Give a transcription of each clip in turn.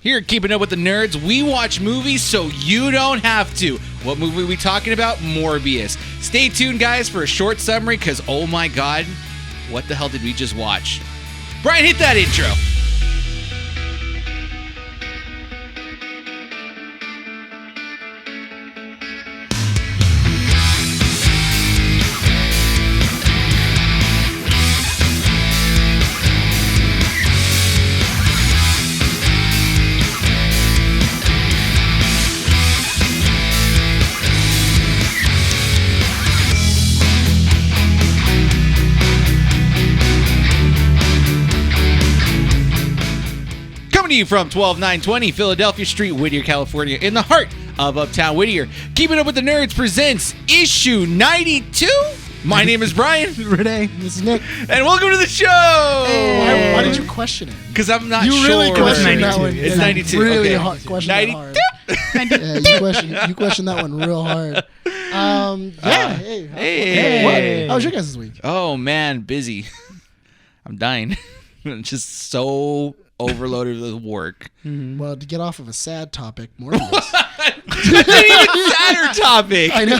Here at Keeping Up with the Nerds, we watch movies so you don't have to. What movie are we talking about? Morbius. Stay tuned, guys, for a short summary, because, oh my God, what the hell did we just watch? Bryan, hit that intro. You from 12920 Philadelphia Street, Whittier, California, in the heart of Uptown Whittier. Keeping Up with the Nerds presents issue 92. My name is Bryan. Rene. This is Nick. And welcome to the show. Hey. Why did you question it? Because I'm not sure. You really questioned that one. It's 92. Really okay. hard. Question that hard. Yeah, you questioned that one real hard. Hey. How was your guys' week? Oh, man, busy. I'm dying. I'm just so overloaded with work. Mm-hmm. Well, to get off of a sad topic, Morbius. That's an even sadder topic. I know.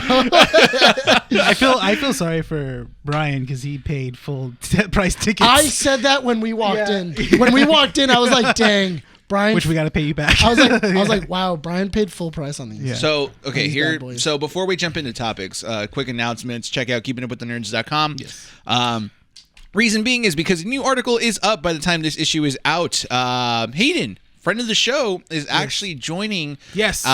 I feel sorry for Bryan because he paid full price tickets. I said that when we walked in. When we walked in, I was like, "Dang, Bryan." Which we got to pay you back. I was like, "Wow, Bryan paid full price on these." Yeah. So here. So before we jump into topics, quick announcements. Check out keepingupwiththenerdz.com. Yes. Reason being is because a new article is up by the time this issue is out. Hayden, friend of the show, is actually joining. Yes.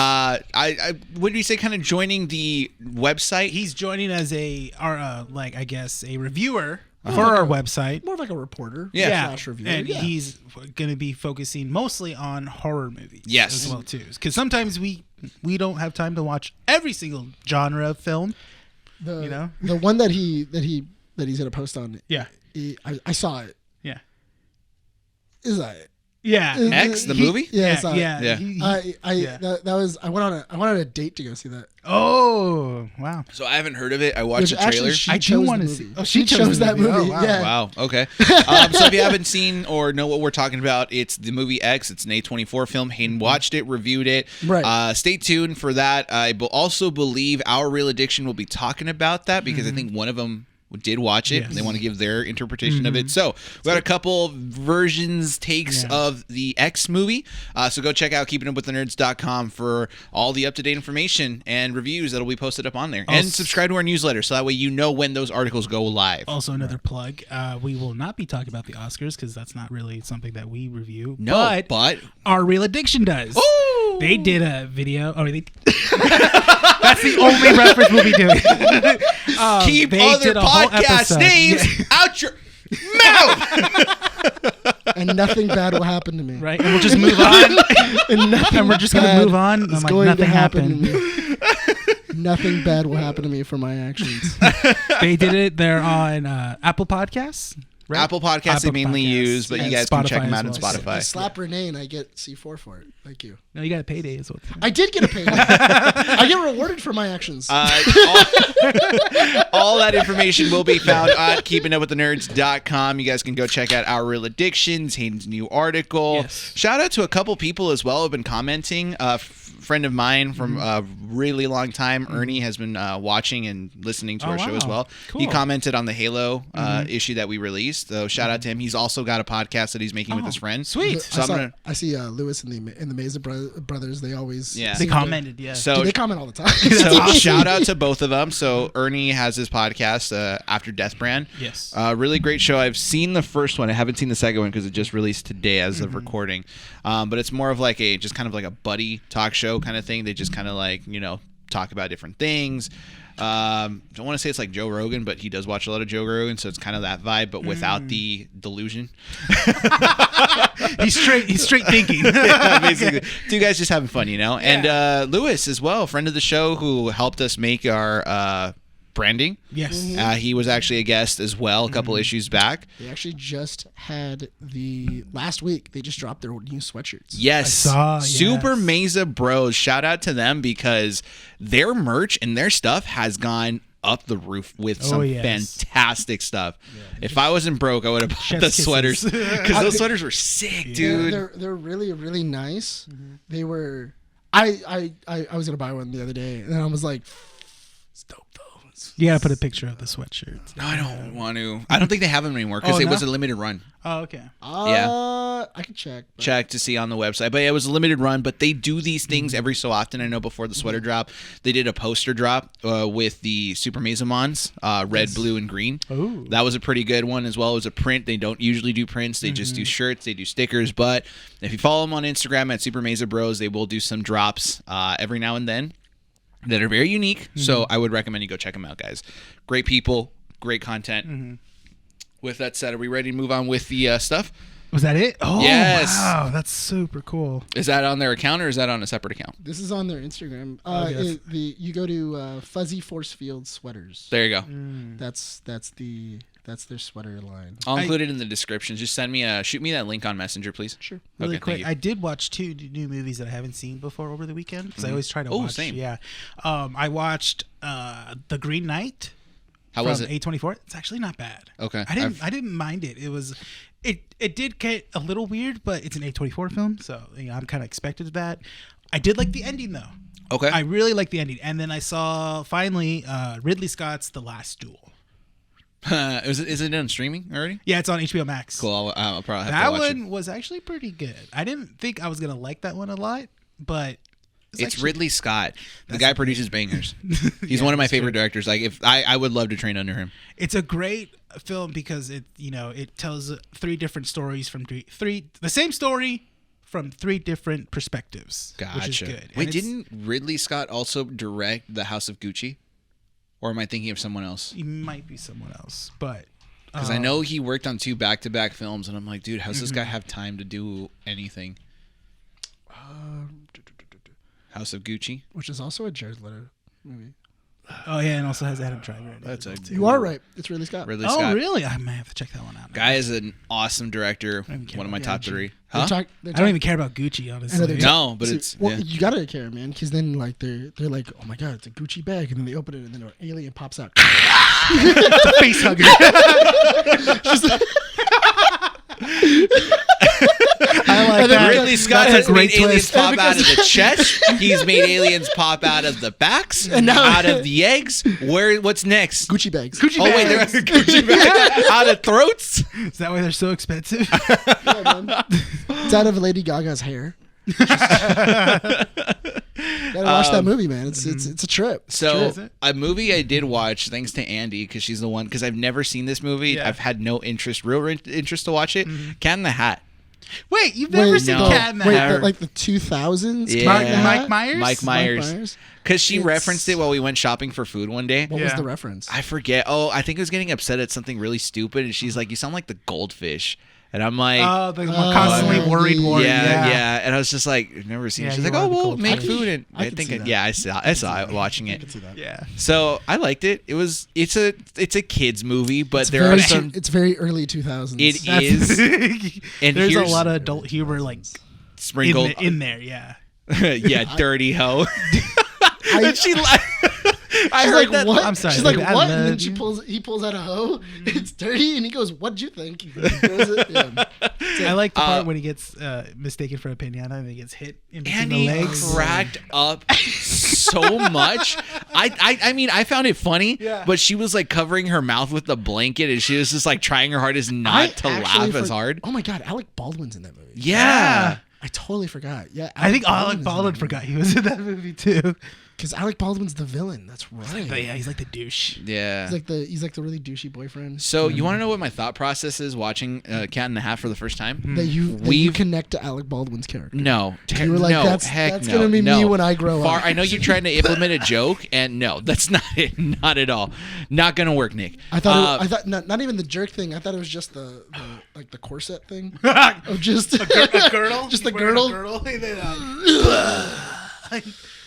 Would we say kind of joining the website? He's joining as a reviewer for our website. More like a reporter. Yeah. Reviewer. And he's going to be focusing mostly on horror movies. Yes. As well, too. Because sometimes we don't have time to watch every single genre of film. The one that he's going to post on. Yeah. I saw it. Yeah. Is that Yeah. X, the movie? Yeah. Yeah. I went on a date to go see that. Oh, wow. So I haven't heard of it. I watched the Actually, trailer. she I do chose want the to movie. see. Oh, She chose that movie. Oh, wow. Yeah. Wow. Okay. So if you haven't seen or know what we're talking about, it's the movie X. It's an A24 film. Hayden watched it, reviewed it. Right. Stay tuned for that. I also believe Our Real Addiction will be talking about that because I think one of them did watch it. Yes. And they want to give their interpretation of it. So we got a couple versions, takes of the X movie. So go check out keepingupwiththenerdz.com for all the up-to-date information and reviews that'll be posted up on there. And subscribe to our newsletter so that way you know when those articles go live. Also, another plug. We will not be talking about the Oscars because that's not really something that we review. No, but Our Real Addiction does. Ooh! They did a video. That's the only reference we'll be doing. Keep other podcast names out your mouth. And nothing bad will happen to me. Right? And we'll just move on. And we're just going to move on. It's I'm going like, to nothing happen happened. to me. Nothing bad will happen to me for my actions. They did it. They're on Apple Podcasts. Right? Apple Podcasts they mainly use, but you guys can check them out on Spotify. I slap Rene and I get C4 for it. Thank you. No, you got a payday as well. I did get a payday. I get rewarded for my actions. All that information will be found at keepingupwiththenerdz.com. You guys can go check out Our Real Addictions, Hayden's new article. Yes. Shout out to a couple people as well who have been commenting. Friend of mine from a really long time, Ernie, has been watching and listening to our show as well. Cool. He commented on the Halo issue that we released. So shout out to him. He's also got a podcast that he's making with his friend. Sweet. So I see Lewis and the Mesa brothers. They always They commented. Yeah. So they comment all the time. So shout out to both of them. So Ernie has his podcast, After Death Brand. Yes. Really great show. I've seen the first one. I haven't seen the second one because it just released today as of recording. But it's more of like just kind of like a buddy talk show kind of thing. They just kind of like, talk about different things. Don't want to say it's like Joe Rogan, but he does watch a lot of Joe Rogan, so it's kind of that vibe, but without the delusion. He's straight thinking. Yeah, basically. Two guys just having fun, And Lewis as well, friend of the show who helped us make our branding. Yes. He was actually a guest as well a couple issues back. They actually just had last week, they just dropped their new sweatshirts. Yes. I saw, Super yes. Mesa Bros. Shout out to them because their merch and their stuff has gone up the roof with some yes. fantastic stuff. If I wasn't broke, I would have bought Chef's the kisses. sweaters because those sweaters were sick, dude. They're really, really nice. They were. I was gonna buy one the other day, and I was like, it's dope though. You gotta put a picture of the sweatshirt. No, I don't want to. I don't think they have them anymore because Oh, it no? was a limited run. Oh, okay. I can check. But Check to see on the website, but it was a limited run. But they do these things every so often. I know before the sweater drop, they did a poster drop with the Super Mezomons, red, blue, and green. Ooh. That was a pretty good one as well. It was a print. They don't usually do prints. They just do shirts. They do stickers. But if you follow them on Instagram at Super Mesa Bros, they will do some drops every now and then that are very unique. So I would recommend you go check them out, guys. Great people, great content. With that said, are we ready to move on with the stuff? Was that it? Oh, Yes. wow. That's super cool. Is that on their account or is that on a separate account? this is on their Instagram. yes. You go to Fuzzy Force Field Sweaters. There you go. That's their sweater line. I'll include it in the description. Just shoot me that link on Messenger, please. Sure. Really Okay, quick, thank you. I did watch 2 new movies that I haven't seen before over the weekend because I always try to watch. same. Yeah. I watched The Green Knight. How from was it? A24. It's actually not bad. Okay. I didn't mind it. It did get a little weird, but it's an A24 film, so I'm kind of expected of that. I did like the ending though. Okay. I really like the ending. And then I saw finally Ridley Scott's The Last Duel. Is it on streaming already? Yeah, it's on HBO Max. Cool. I'll probably have That to watch one was actually pretty good. I didn't think I was gonna like that one a lot, but It's Ridley Scott. The guy produces bangers. He's one of my favorite directors. Like, if I would love to train under him. It's a great film because it tells 3 different stories from the same story from 3 different perspectives. Gotcha. Which is good. Wait, And didn't Ridley Scott also direct The House of Gucci? Or am I thinking of someone else? it might be someone else, but Because I know he worked on 2 back-to-back films, and I'm like, dude, how's this guy have time to do anything? House of Gucci. Which is also a Jared Leto movie. oh yeah, and also has Adam Driver in it. That's a You are right. It's Ridley Scott. Ridley Oh Scott. really? I might have to check that one out. Guy is an awesome director. even care One of my about top Gucci. 3. They're Huh? they're I don't even care about Gucci, honestly. they're No, but See, it's well, yeah. you gotta care, man, because then like they're like, oh my god, it's a Gucci bag, and then they open it, and then an alien pops out. It's a face hugger. I like And then that. Ridley Scott That's a has made great aliens twist. pop out of the chest. He's made aliens pop out of the backs, And now- out of the eggs. What's next? Gucci bags. Oh wait, they're Gucci bags out of throats. Is that why they're so expensive? Yeah, man. It's out of Lady Gaga's hair. Gotta watch that movie, man. It's a trip. It's a So trip. a movie I did watch, thanks to Andy, because she's the one. Because I've never seen this movie. Yeah. I've had no real interest to watch it. Cat in the Hat. Wait, you've never seen no. Cat in the Wait, Hat? like the 2000s? Yeah. Cat in the Hat? Mike Myers? Mike Myers. Because she It's- referenced it while we went shopping for food one day. What was Yeah. the reference? I forget. Oh, I think I was getting upset at something really stupid, and she's like, "You sound like the goldfish," and I'm like, Oh, the constantly worried one. yeah, And I was just like, "I've never seen it." Yeah, She's you like, are "Oh, the we'll goldfish. make I can- food," and I I can think, see that. yeah, I saw it watching I it. can see that. Yeah. So I liked it. It's a kids movie, but It's there very, are some. it's very early 2000s. It is and There's a here's- lot of adult humor like sprinkled. in there, yeah. Yeah, dirty hoe. I- she I She's heard like, that. what? I'm sorry, She's like, baby, I what? And then love he pulls out a hoe. It's dirty, and he goes, "What'd you think?" He throws it. Yeah. I like the part when he gets mistaken for a pinata and he gets hit in between And the he legs. cracked up so much. I mean, I found it funny, Yeah. but she was like covering her mouth with the blanket, and she was just like trying her hardest not I to actually laugh as hard. Oh my god, Alec Baldwin's in that movie. Yeah. I totally forgot. Yeah, I think Alec Baldwin's in Baldwin that forgot he was in that movie too. because Alec Baldwin's the villain. That's right. But yeah, he's like the douche. Yeah. He's like the really douchey boyfriend. So you want to know what my thought process is watching Cat in the Hat for the first time? that you We've- connect to Alec Baldwin's character. No, You were like, no, that's heck no, gonna be no. me when I grow up. I know you're trying to implement a joke, and no, that's not it. Not at all. Not gonna work, Nick. I thought not even the jerk thing. I thought it was just the like the corset thing of just A girdle? just the He's wearing a girdle. and then,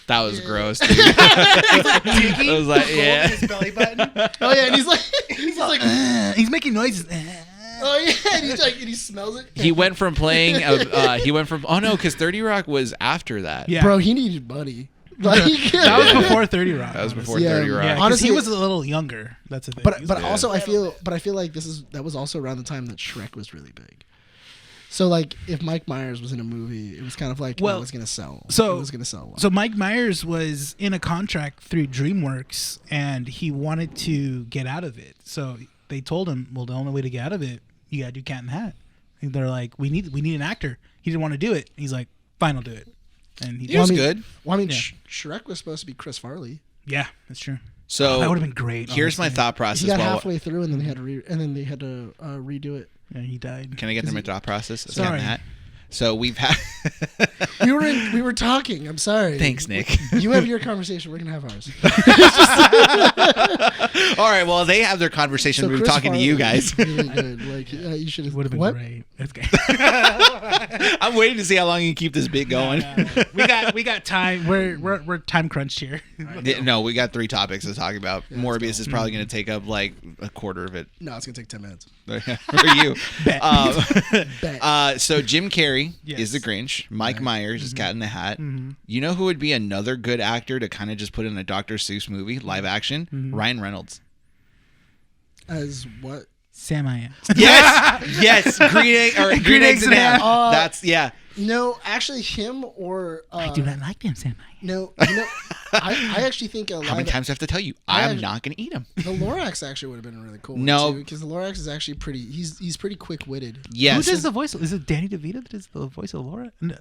That was gross. Dude. I was like, yeah. his belly button. Oh yeah, and he's like, He's making noises. oh yeah, and he smells it. He went from playing. He went from. Oh no, because 30 Rock was after that. Yeah. Bro, he needed money. Like, That was before 30 Rock. That was before Yeah. 30 Rock. Yeah, Honestly, he was a little younger. That's the thing. But also I feel like that was also around the time that Shrek was really big. So like if Mike Myers was in a movie, it was kind of like it was gonna sell. So it was gonna sell well. So Mike Myers was in a contract through DreamWorks, and he wanted to get out of it. So they told him, "Well, the only way to get out of it, you gotta do Cat in the Hat." And they're like, "We need an actor." He didn't want to do it. He's like, "Fine, I'll do it." And he was good. Well, I mean, Yeah. Shrek was supposed to be Chris Farley. Yeah, that's true. So that would have been great. Here's my honestly. thought process. He got while- halfway through, and then they had to redo it. Yeah, he died. Can I get through my thought process? of Sorry. that? So we've had. We were talking. I'm sorry. Thanks, Nick. You have your conversation. We're gonna have ours. All right. Well, they have their conversation. We were Chris talking to you Farley guys. is really good. Like you should have. Would have been What? great. That's good. I'm waiting to see how long you can keep this bit going. We got time. We're time crunched here. No, we got 3 topics to talk about. Morbius is probably going to take up like a quarter of it. No, it's gonna take 10 minutes. For you. Bet. Bet. So Jim Carrey Yes. is the Grinch. Mike Myers is Cat in the Hat. You know who would be another good actor to kind of just put in a Dr. Seuss movie, live action? Ryan Reynolds. As what? Sam I am. Yes. Green eggs and ham. That's No, actually, him or I do not like them, Sam I am. no. I actually think a How many times do I have to tell you? I'm not going to eat them. the Lorax actually would have been a really cool. No. one because the Lorax is actually pretty. He's pretty quick witted. Yes. Who does the voice? Is it Danny DeVito that does the voice of Laura? No.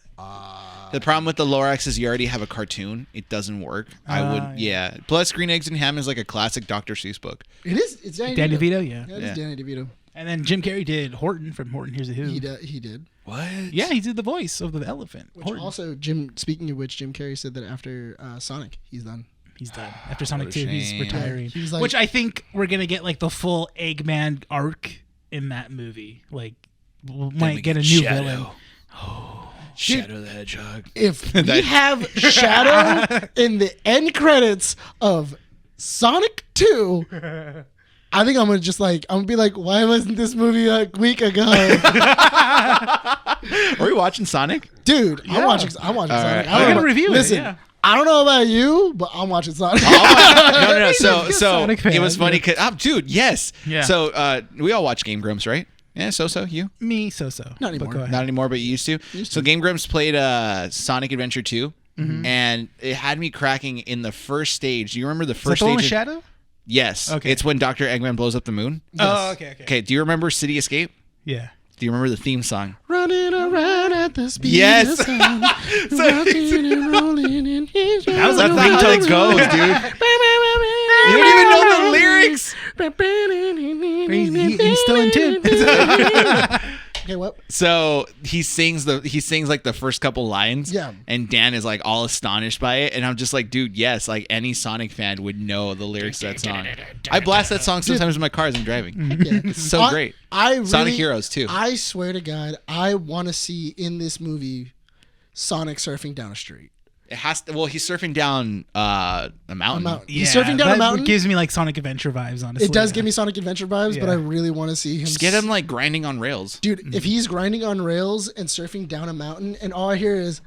The problem with the Lorax is you already have a cartoon. It doesn't work. Yeah. Plus, Green Eggs and Ham is like a classic Dr. Seuss book. It is. It's Danny Danny DeVito. DeVito, yeah. Yeah, it is Danny DeVito. And then Jim Carrey did Horton from Horton Hears a Who. He did. What? Yeah, he did the voice of the elephant. Which Horton. also, speaking of which, Jim Carrey said that after Sonic, he's done. He's done. After Sonic What a 2, he's shame. retiring. Yeah, he was like- Which I think we're going to get like the full Eggman arc in that movie. Like, we might get a new villain. Shadow the Hedgehog. If we have Shadow in the end credits of Sonic 2, I think I'm gonna be like, why wasn't this movie a week ago? Are we watching Sonic? Dude, I'm watching Sonic. right. I don't We're know gonna about- review Listen, it. Yeah. I don't know about you, but I'm watching Sonic. No. So Sonic fan, it was funny. yeah. Dude, yes. Yeah. So we all watch Game Grumps, right? Yeah. So you. Me, so. Not anymore. But go ahead. Not anymore, but you used to. So Game Grumps played Sonic Adventure 2, and it had me cracking in the first stage. Do you remember the Is that first the one stage? with Shadow? Yes. Okay. It's when Dr. Eggman blows up the moon. Oh, okay. Okay. Do you remember City Escape? Yeah. Do you remember the theme song? Running around at the speed Yes. of sound, rocking and rolling in his That was That's how it goes, dude. You don't even know the lyrics. He's still in tune. Okay, what? So he sings like the first couple lines. Yeah. And Dan is like all astonished by it, and I'm just like, dude, yes, like any Sonic fan would know the lyrics to that song. I blast that song sometimes in my car as I'm driving. Yeah. It's so great. I really, Sonic Heroes too. I swear to God, I want to see in this movie Sonic surfing down a street. It has to. Well, he's surfing down a mountain. He's surfing down a mountain. It gives me like Sonic Adventure vibes, honestly. It does give me Sonic Adventure vibes, but Yeah. I really want to see him. Just get him like grinding on rails. Dude, if he's grinding on rails and surfing down a mountain, and all I hear is,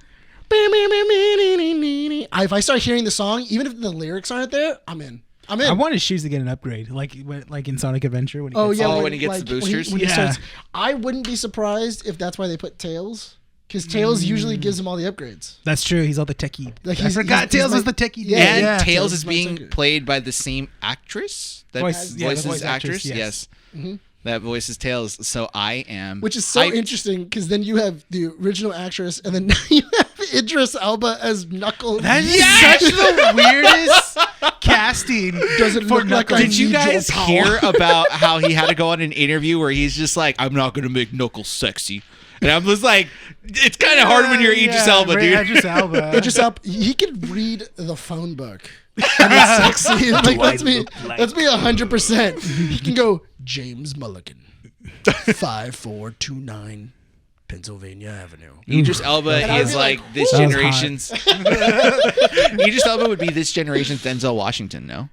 if I start hearing the song, even if the lyrics aren't there, I'm in. I want his shoes to get an upgrade, like in Sonic Adventure. When he gets when he gets the boosters? When he Yeah. starts, I wouldn't be surprised if that's why they put Tails, because Tails usually gives him all the upgrades. That's true. He's all the techie. Like, I he's- forgot he's Tails my- was the techie. Yeah, dude. And yeah. Tails Tails is is my being second. played by the same actress that Voice- yeah, the voices voice actress. actress, Yes. yes. That voices Tails. So I am. Which is so hyped. interesting, because then you have the original actress, and then you have Idris Elba as Knuckles. That is such the weirdest casting. Does it for look like Knuckles. I Did you need guys Joel hear about how he had to go on an interview where he's just like, I'm not going to make Knuckles sexy. And I'm just like, it's kind of hard when you're Idris Elba, right, dude. Idris Elba. Idris Elba, he could read the phone book. And it's sexy. Like, let's be 100%. He can go, James Mulligan, 5429 Pennsylvania Avenue. Idris Elba I'd is be like like, this That was generation's. Idris Elba would be this generation's Denzel Washington, no?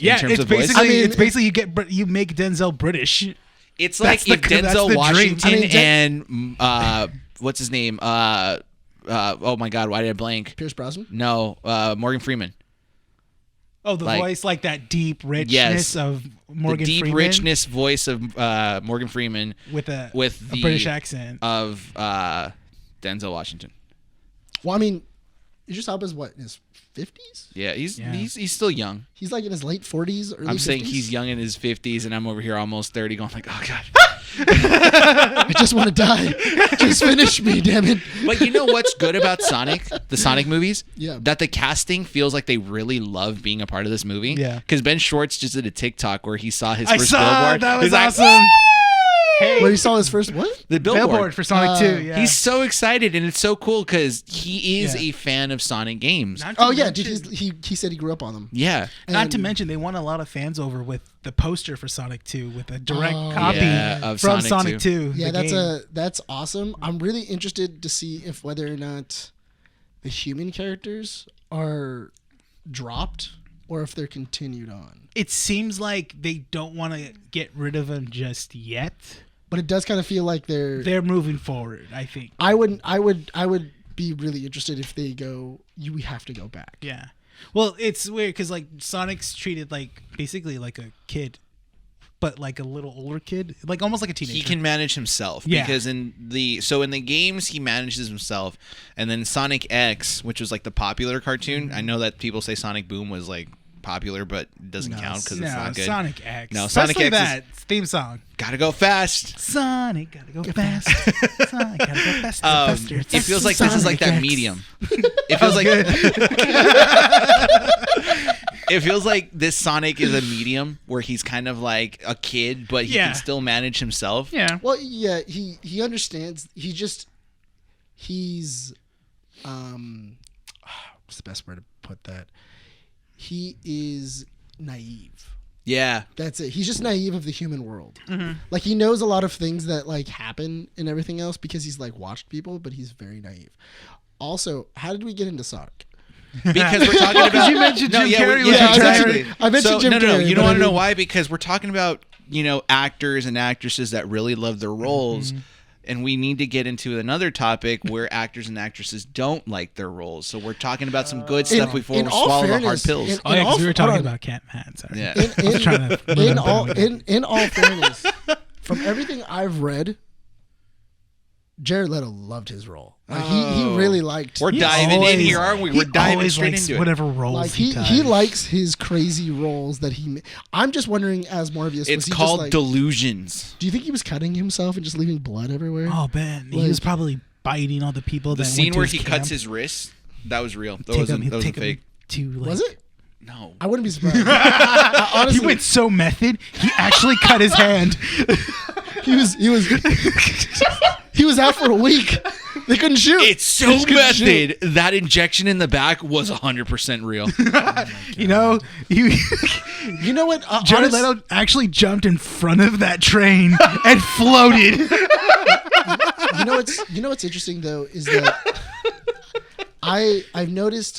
Yeah, terms it's of voice? basically I mean, it's basically you make Denzel British. It's That's like if the- that's Denzel the dream. Washington I mean, and what's his name? oh my God, why did I blank? Pierce Brosnan. No, Morgan Freeman. Oh, the Like- voice, like that deep richness Yes. of Morgan The deep Freeman richness voice of Morgan Freeman with a the British accent. of Denzel Washington. Well, I mean, Idris Elba's what, in his 50s? Yeah, Yeah. he's still young. He's like in his late 40s, early 50s. I'm saying he's young in his 50s, and I'm over here almost 30, going like, oh God. I just want to die. Just finish me, damn it. But you know what's good about Sonic, the Sonic movies? Yeah. That the casting feels like they really love being a part of this movie. Yeah. Because Ben Schwartz just did a TikTok where he saw his I first saw billboard. that was He's like, awesome. Hey, Where he saw his first what? the billboard. billboard for Sonic 2. Yeah, He's so excited, and it's so cool because he is Yeah. a fan of Sonic games. Not to Oh yeah, mention- dude. He said he grew up on them. Yeah. Not to And- mention, they won a lot of fans over with the poster for Sonic 2 with a direct Oh, copy yeah, of from Sonic Sonic 2. Yeah, the that's awesome. I'm really interested to see if whether or not the human characters are dropped or if they're continued on. It seems like they don't want to get rid of him just yet. But it does kind of feel like They're moving forward, I think. I would be really interested if they go. We have to go back. Yeah. Well, it's weird because like Sonic's treated like basically like a kid, but like a little older kid, like almost like a teenager. He can manage himself Yeah. because in the games he manages himself, and then Sonic X, which was like the popular cartoon. I know that people say Sonic Boom was like popular, but it doesn't No, count because no, it's not good. Sonic X. No, Especially Sonic X is- that theme song. Gotta go fast. Sonic, gotta go fast. Sonic, gotta go faster, faster. It feels like this is like that Sonic X. medium. It feels like it feels like this Sonic is a medium where he's kind of like a kid, but he Yeah. can still manage himself. Yeah. Well, yeah, he understands. He's what's the best way to put that? He is naive. Yeah. That's it. He's just naive of the human world. Mm-hmm. Like he knows a lot of things that like happen and everything else because he's like watched people, but he's very naive. Also, how did we get into Sonic? Because we're talking about you mentioned Jim Carrey was Yeah, Jim exactly. Carrey. I mentioned Jim no. Carrey, You but don't I want to know mean- why? Because we're talking about actors and actresses that really love their roles, and we need to get into another topic where actors and actresses don't like their roles. So we're talking about some good stuff before we all swallow the hard fairness, pills. Oh yeah, because we were talking hold on. about Cat Matt. Sorry. Yeah. I was trying to move in it all down. in all fairness, from everything I've read, Jared Leto loved his role. Like, he really liked. We're He diving in always- here, aren't we? he We're diving always straight likes into it. whatever roles like he he does. likes his crazy roles that he. I'm just wondering, as Morbius, was It's he called just like, delusions. do you think he was cutting himself and just leaving blood everywhere? Oh man, he Like- was probably biting all the people. The that scene went to where his he camp. cuts his wrist, that was real. That Take wasn't, him- that wasn't take him fake. to, like, Was it? No. I wouldn't be surprised. Honestly, He went so method. He actually cut his hand. he was he was out for a week. They couldn't shoot. It's so They just couldn't shoot. method. That injection in the back was 100% real. You know, he, You know what? Jared Honest- Leto actually jumped in front of that train and floated. You know what's interesting though is that I've noticed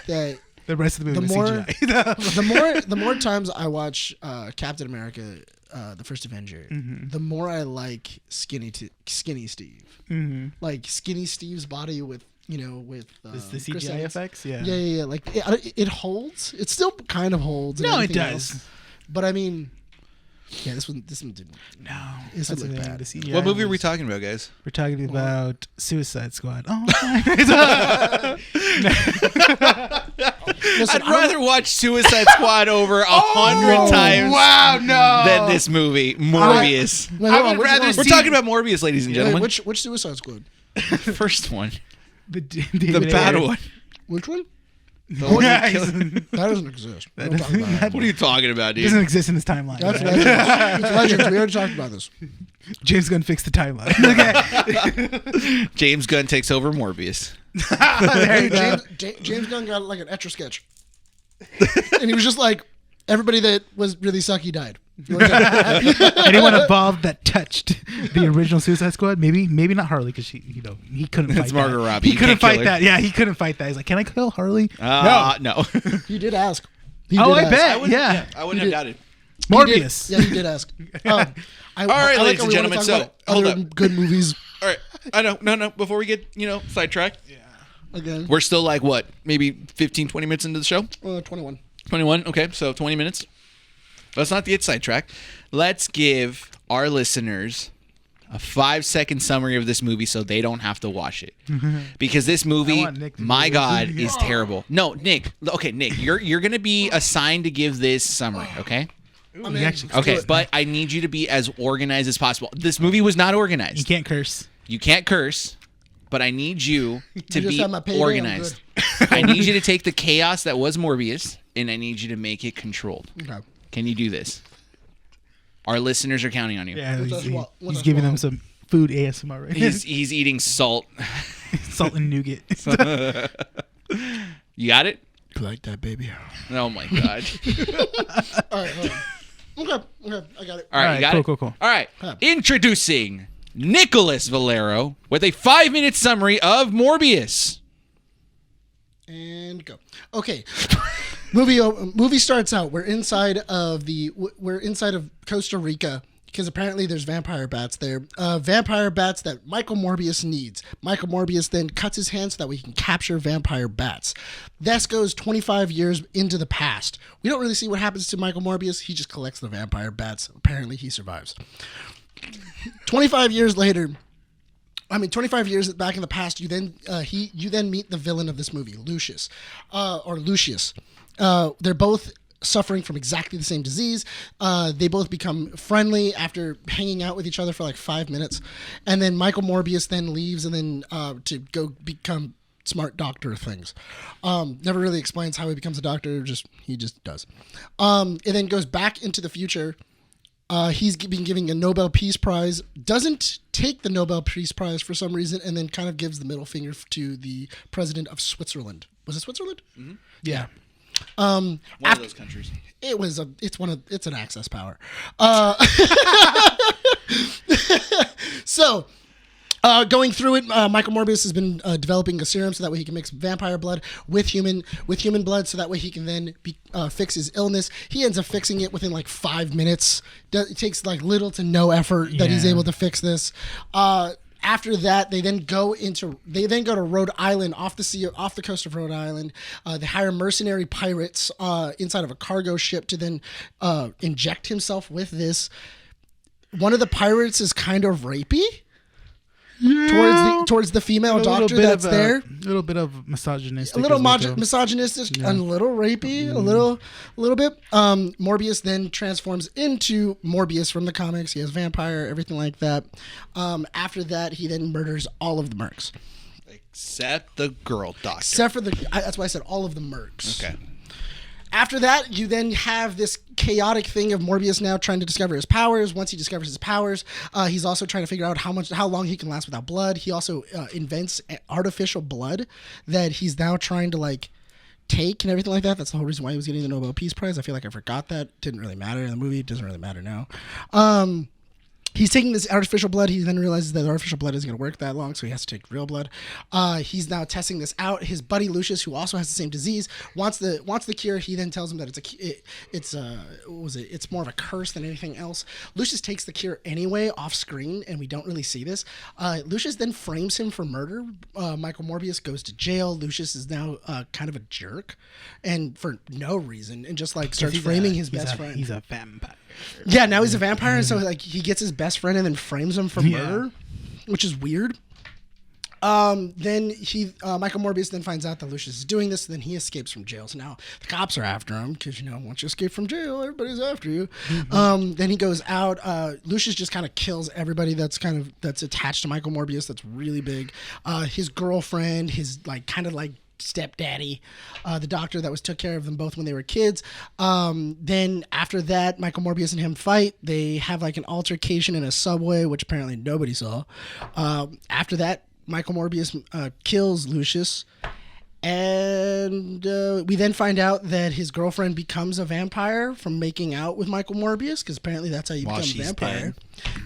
that The rest of the the movie more was CGI. the more times I watch Captain America, the First Avenger, the more I like Skinny Steve. Like Skinny Steve's body with with Is the Chris CGI Evans. effects? Yeah. Yeah. Like it holds. It still kind of holds. and No, it everything does. else. But I mean, yeah, this one didn't. No, This would that's look the bad. the CGI What movie are we was- talking about, guys? We're talking about Suicide Squad. Oh, Listen, I'd rather watch Suicide Squad over 100 no. times wow, no. than this movie, Morbius. Wait, hold I on, would which rather one? We're see- talking about Morbius, ladies and Wait, gentlemen. which Suicide Squad? First one. the The bad one. Which one? The one you Nice. killed. That doesn't exist. We don't talk about that. What are you talking about, dude? doesn't exist in this timeline. That's Okay. legends. It's legends. We already talked about this. James Gunn fixed the timeline. Okay. James Gunn takes over Morbius. There you go. James Gunn got like an etch a sketch, and he was just like, everybody that was really sucky died. Anyone involved that touched the original Suicide Squad? Maybe not Harley because he couldn't fight It's Margot that. Robbie. He You couldn't can't kill fight her. that. Yeah, he couldn't fight that. He's like, can I kill Harley? No. He did ask. He Oh, did I ask. bet. Yeah. I wouldn't He have did. doubted. Morbius. Yeah, he did ask. All right, ladies and gentlemen, so, hold other up. good movies. All right. I know. No. Before we get, sidetracked. again. We're still like, what, maybe 15, 20 minutes into the show? 21. 21? Okay, so 20 minutes. Let's not get sidetracked. Let's give our listeners a 5-second summary of this movie so they don't have to watch it. Because this movie, want Nick to my do it. God, is terrible. No, Nick. Okay, Nick, you're going to be assigned to give this summary, okay? I mean, Okay, but I need you to be as organized as possible. This movie was not You organized. can't curse. You can't curse, but I need you to just be had my payday, I'm organized. I need you to take the chaos that was Morbius, and I need you to make it controlled. Okay. Can you do this? Our listeners are counting on you. Yeah, What's he's, that what's he's that giving swallow? them some food ASMR right now. He's eating salt. Salt and nougat. You got it? You like that, baby? Oh my God. All right, hold on. Okay, I got it. All right, you got cool, it? cool. All right. Huh. Introducing Nicholas Valero with a 5-minute summary of Morbius. And go. Okay. Movie starts out. We're inside of Costa Rica because apparently there's vampire bats there. Vampire bats that Michael Morbius needs. Michael Morbius then cuts his hand so that we can capture vampire bats. This goes 25 years into the past. We don't really see what happens to Michael Morbius. He just collects the vampire bats. Apparently he survives. 25 years later. 25 years back in the past, you then meet the villain of this movie, Lucius. They're both suffering from exactly the same disease. They both become friendly after hanging out with each other for like 5 minutes, and then Michael Morbius then leaves and then to go become smart doctor things. Never really explains how he becomes a doctor. He just does. It then goes back into the future. He's been giving a Nobel Peace Prize, doesn't take the Nobel Peace Prize for some reason, and then kind of gives the middle finger to the president of Switzerland. Was it Switzerland? Mm-hmm. Yeah. One of those countries. It's an access power. So, going through it, Michael Morbius has been developing a serum so that way he can mix vampire blood with human blood, so that way he can then fix his illness. He ends up fixing it within like 5 minutes. It takes like little to no effort that he's able to fix this. After that, they then go to Rhode Island, off the coast of Rhode Island. They hire mercenary pirates inside of a cargo ship to then inject himself with this. One of the pirates is kind of rapey towards the female doctor that's there. A little bit of misogynistic. A little as well, too. misogynistic, a little rapey, a little bit. Morbius then transforms into Morbius from the comics. He has vampire, everything like that. After that, he then murders all of the mercs. Except the girl doctor. Except for that's why I said all of the mercs. Okay. After that, you then have this chaotic thing of Morbius now trying to discover his powers. Once he discovers his powers, he's also trying to figure out how long he can last without blood. He also invents artificial blood that he's now trying to like take and everything like that. That's the whole reason why he was getting the Nobel Peace Prize. I feel like I forgot that. Didn't really matter in the movie. It doesn't really matter now. He's taking this artificial blood. He then realizes that artificial blood isn't going to work that long, so he has to take real blood. He's now testing this out. His buddy Lucius, who also has the same disease, wants the cure. He then tells him that it's more of a curse than anything else. Lucius takes the cure anyway off screen, and we don't really see this. Lucius then frames him for murder. Michael Morbius goes to jail. Lucius is now kind of a jerk, and for no reason, and just like starts framing his best friend. He's a vampire. Yeah, now he's a vampire, and so like he gets his best friend and then frames him for murder, which is weird. Then Michael Morbius then finds out that Lucius is doing this, and then he escapes from jail. So now the cops are after him because once you escape from jail, everybody's after you. Then he goes out. Lucius just kind of kills everybody that's attached to Michael Morbius. That's really big. His girlfriend, his stepdaddy, the doctor that took care of them both when they were kids. Then after that, Michael Morbius and him fight. They have like an altercation in a subway, which apparently nobody saw. After that, Michael Morbius kills Lucius, and we then find out that his girlfriend becomes a vampire from making out with Michael Morbius, because apparently that's how you become a vampire.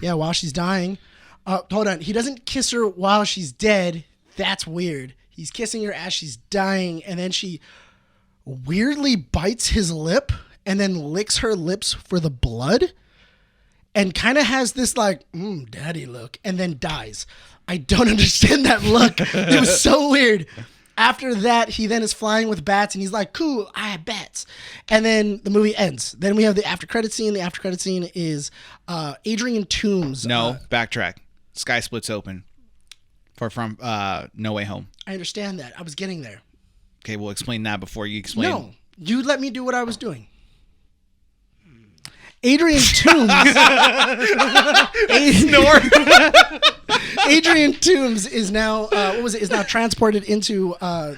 Yeah, while she's dying. Hold on, he doesn't kiss her while she's dead. That's weird. He's kissing her as she's dying, and then she weirdly bites his lip and then licks her lips for the blood and kind of has this like, daddy look, and then dies. I don't understand that look. It was so weird. After that, he then is flying with bats, and he's like, cool, I have bats. And then the movie ends. Then we have the after credit scene. The after credit scene is Adrian Toomes. No, backtrack. Sky splits open from No Way Home. I understand that. I was getting there. Okay, we'll explain that before you explain. No, you let me do what I was doing. Adrian Toomes. Adrian Toomes is now is now transported into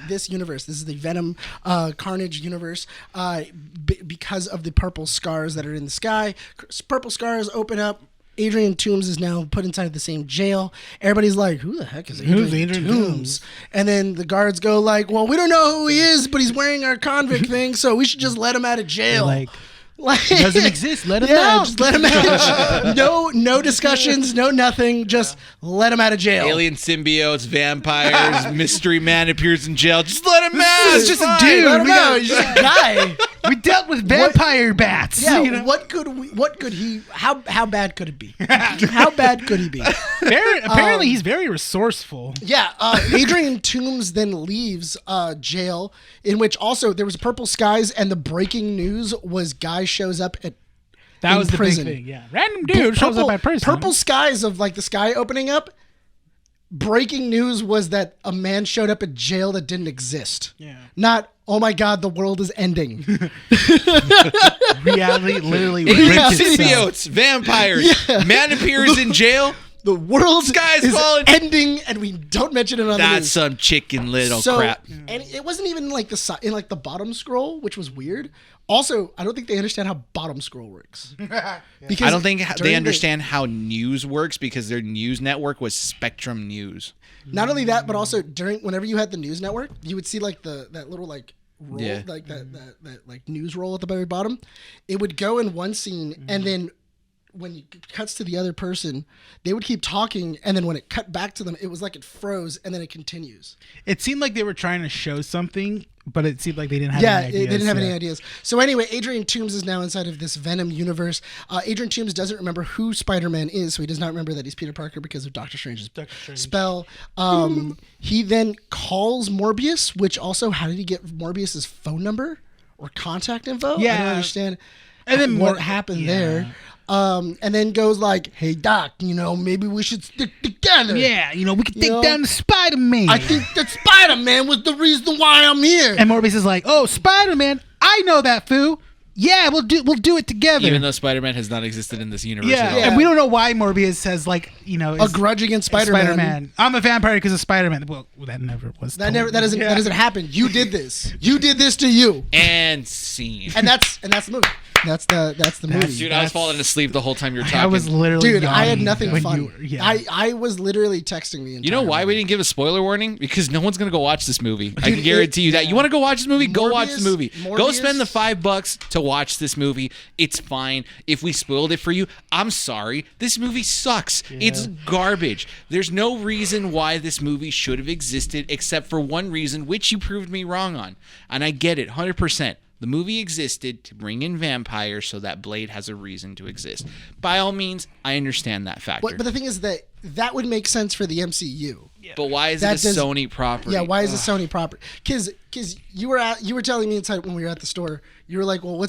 this universe. This is the Venom Carnage universe because of the purple scars that are in the sky. Purple scars open up. Adrian Toomes is now put inside the same jail. Everybody's like, who the heck is Adrian Toomes? And then the guards go like, well, we don't know who he is, but he's wearing our convict thing, so we should just let him out of jail. Like, it doesn't exist. Let him out. Just let him out. No discussions, no nothing. Just let him out of jail. Alien symbiotes, vampires, mystery man appears in jail. Just let him out. He's just a dude. Let him out. He's just a guy. We dealt with vampire bats. Yeah. You know? What could he? How bad could it be? How bad could he be? Apparently, he's very resourceful. Yeah. Adrian Toomes then leaves jail, in which also there was purple skies, and the breaking news was guy shows up at. That was the prison. big thing. Yeah. Random dude shows up at prison. Purple skies of like the sky opening up. Breaking news was that a man showed up at jail that didn't exist. Yeah. Not, oh my God, the world is ending. Reality literally Alien ripped itself. symbiotes, vampires, man appears in jail. The world Sky's is falling. ending, and we don't mention it on the That's news. some chicken little crap. And it wasn't even like in like the bottom scroll, which was weird. Also, I don't think they understand how bottom scroll works. Because I don't think they during understand how news works because their news network was Spectrum News. Not only that, but also whenever you had the news network, you would see like that little like roll, like that like news roll at the very bottom. It would go in one scene, and then when it cuts to the other person, they would keep talking, and then when it cut back to them, it was like it froze, and then it continues. It seemed like they were trying to show something, but it seemed like they didn't have any ideas. They didn't have any ideas. So anyway, Adrian Toomes is now inside of this Venom universe. Adrian Toomes doesn't remember who Spider-Man is, so he does not remember that he's Peter Parker because of Doctor Strange's spell. He then calls Morbius, which also, how did he get Morbius's phone number or contact info? Yeah. I don't understand. And then what happened there. And then goes like, hey, Doc, maybe we should stick together. Yeah, we could take down the Spider-Man. I think that Spider-Man was the reason why I'm here. And Morbius is like, oh, Spider-Man, I know that, foo. Yeah, we'll do it together. Even though Spider-Man has not existed in this universe yeah, at all. and we don't know why Morbius has like, a grudge against Spider-Man. I'm a vampire because of Spider-Man. Well, that never was. That doesn't happen. You did this. You did this to you. And scene. And that's the movie. That's the movie. Dude, I was falling asleep the whole time you were talking. I was literally Dude, I had nothing fun. Yeah. I was literally texting the entire You know why we didn't give a spoiler warning? Because no one's going to go watch this movie. I can guarantee you that. You want to go watch this movie? Go watch the movie. Go spend the $5 to watch this movie. It's fine. If we spoiled it for you, I'm sorry. This movie sucks. Yeah. It's garbage. There's no reason why this movie should have existed except for one reason, which you proved me wrong on. And I get it, 100%. The movie existed to bring in vampires so that Blade has a reason to exist. By all means, I understand that factor. But the thing is that would make sense for the MCU. Yeah. But why is it a Sony property? Yeah, why is it Sony property? Because you were telling me inside when we were at the store, you were like, well,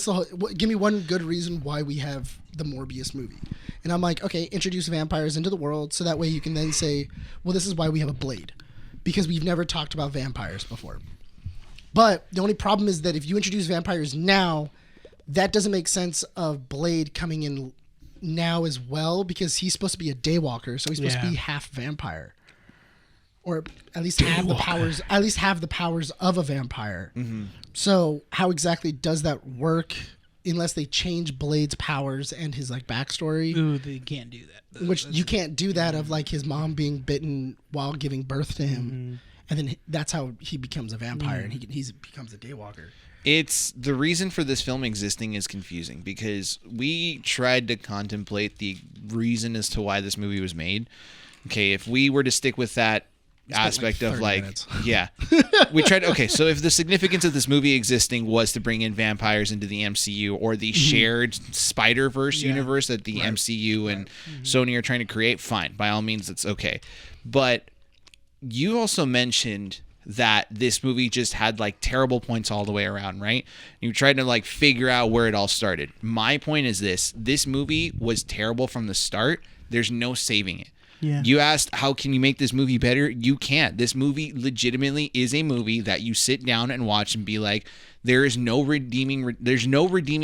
give me one good reason why we have the Morbius movie. And I'm like, okay, introduce vampires into the world so that way you can then say, well, this is why we have a Blade. Because we've never talked about vampires before. But the only problem is that if you introduce vampires now, that doesn't make sense of Blade coming in now as well, because he's supposed to be a daywalker, so he's supposed to be half vampire. Or at least have the powers. At least have the powers of a vampire. Mm-hmm. So how exactly does that work? Unless they change Blade's powers and his like backstory. Ooh, they can't do that. Which you can't do that of like his mom being bitten while giving birth to him. Mm-hmm. And then that's how he becomes a vampire, and he becomes a daywalker. It's the reason for this film existing is confusing because we tried to contemplate the reason as to why this movie was made. Okay, if we were to stick with that aspect of like, yeah, we tried. Okay, so if the significance of this movie existing was to bring in vampires into the MCU or the shared Spider-Verse universe that the MCU and Sony are trying to create, fine, by all means, it's okay. But you also mentioned that this movie just had like terrible points all the way around, right? You tried to like figure out where it all started. My point is this movie was terrible from the start. There's no saving it. Yeah. You asked, how can you make this movie better? You can't. This movie legitimately is a movie that you sit down and watch and be like, there's no redeeming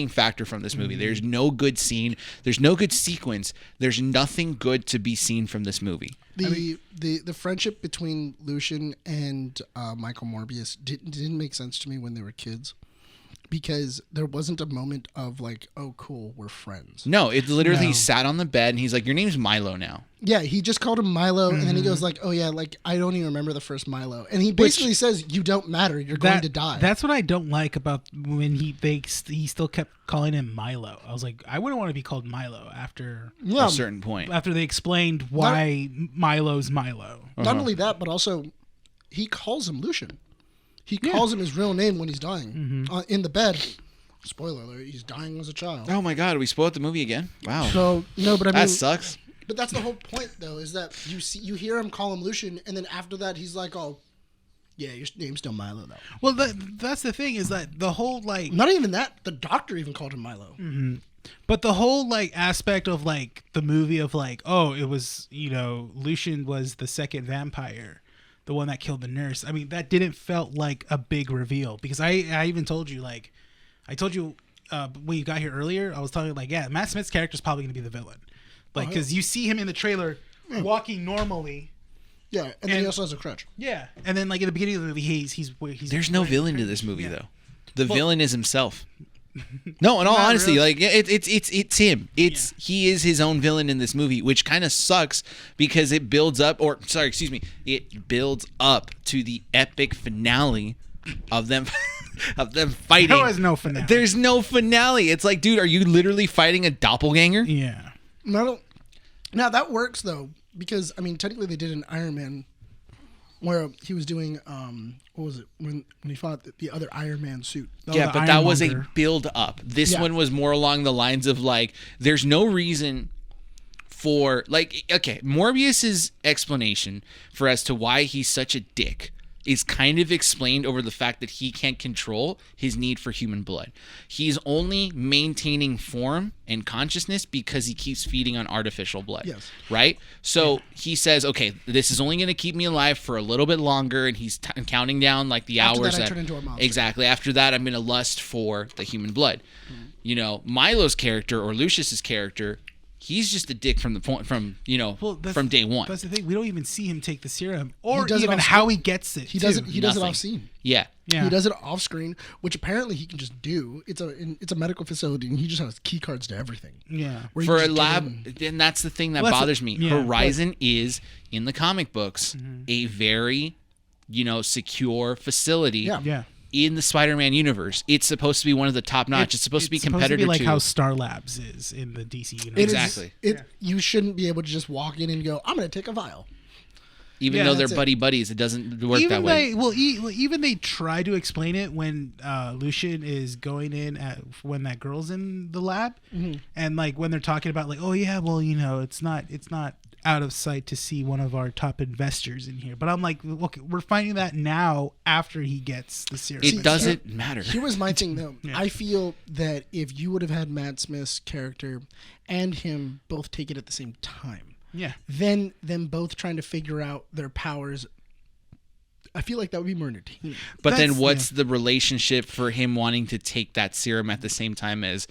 factor from this movie. There's no good scene. There's no good sequence. There's nothing good to be seen from this movie. The friendship between Lucian and Michael Morbius didn't make sense to me when they were kids, because there wasn't a moment of like, oh cool, we're friends. No, it literally he sat on the bed and he's like, your name's Milo now. Yeah, he just called him Milo, and then he goes like, oh yeah, like I don't even remember the first Milo, and he basically says, you don't matter, you're going to die. That's what I don't like about when he still kept calling him Milo. I was like, I wouldn't want to be called Milo after a certain point. After they explained why Milo's Milo. Not only that, but also he calls him Lucian. He calls him his real name when he's dying in the bed. Spoiler alert: he's dying as a child. Oh my god, we spoiled the movie again. Wow. So no, but I mean that sucks. But that's the whole point, though, is that you hear him call him Lucian, and then after that he's like, oh, yeah, your name's still Milo though. Well, that's the thing, is that the whole like not even that, the doctor even called him Milo. Mm-hmm. But the whole like aspect of like the movie of like, oh, it was, Lucian was the second vampire, the one that killed the nurse. I mean, that didn't felt like a big reveal, because I even told you, like, I told you when you got here earlier, I was telling you like, yeah, Matt Smith's character is probably going to be the villain, like, because you see him in the trailer walking normally. Yeah, and then he also has a crutch. Yeah, and then like in the beginning of the movie, he's there's no villain to this movie though. The villain is himself. No, in all honesty, really. like it's him. He is his own villain in this movie, which kind of sucks because it builds up, it builds up to the epic finale of them fighting. There was no finale. There's no finale. It's like, dude, are you literally fighting a doppelganger? Yeah. Now that works though, because I mean technically they did an Iron Man where he was doing what was it when he fought the other Iron Man suit. Yeah, but that was a build up. This one was more along the lines of like, there's no reason for like, okay, Morbius's explanation for as to why he's such a dick is kind of explained over the fact that he can't control his need for human blood. He's only maintaining form and consciousness because he keeps feeding on artificial blood. Yes. Right? So he says, okay, this is only going to keep me alive for a little bit longer, and he's counting down like the After hours that I turn into a monster. Exactly. After that, I'm going to lust for the human blood. Milo's character, or Lucius's character, he's just a dick from from day one. That's the thing. We don't even see him take the serum, or does it even off how screen. he gets it. He does it. He does it Nothing. off scene. Yeah. Yeah. He does it off screen, which apparently he can just do. It's a medical facility, and he just has key cards to everything. Yeah. Where he For can a just get lab, in. and that's the thing that Well, bothers me. yeah. Horizon is, in the comic books, a very, secure facility. Yeah. Yeah. In the Spider-Man universe, it's supposed to be one of the top notch. It's supposed to be competitor like to how Star Labs is in the DC universe. It is- Exactly. You shouldn't be able to just walk in and go, I'm going to take a vial. even though they're that's it. buddies, it doesn't work that way. Even they try to explain it when Lucian is going in when that girl's in the lab, and like when they're talking about like, oh yeah, well it's not out of sight to see one of our top investors in here. But I'm like, look, we're finding that now after he gets the serum. It doesn't matter. Here was my thing though. Yeah. I feel that if you would have had Matt Smith's character and him both take it at the same time, Yeah. then them both trying to figure out their powers, I feel like that would be more entertaining. But then what's the relationship for him wanting to take that serum at the same time as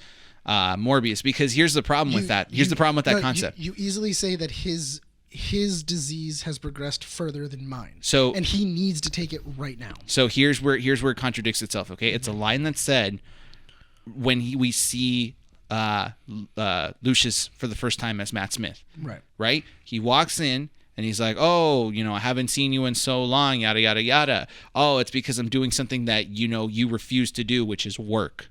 Morbius? Because here's the problem with that. Here's the problem with that concept. You easily say that his disease has progressed further than mine. So and he needs to take it right now. So here's where it contradicts itself. Okay, it's a line that said when we see Lucius for the first time as Matt Smith. Right. He walks in and he's like, "Oh, I haven't seen you in so long. Yada yada yada. Oh, it's because I'm doing something that you refuse to do, which is work."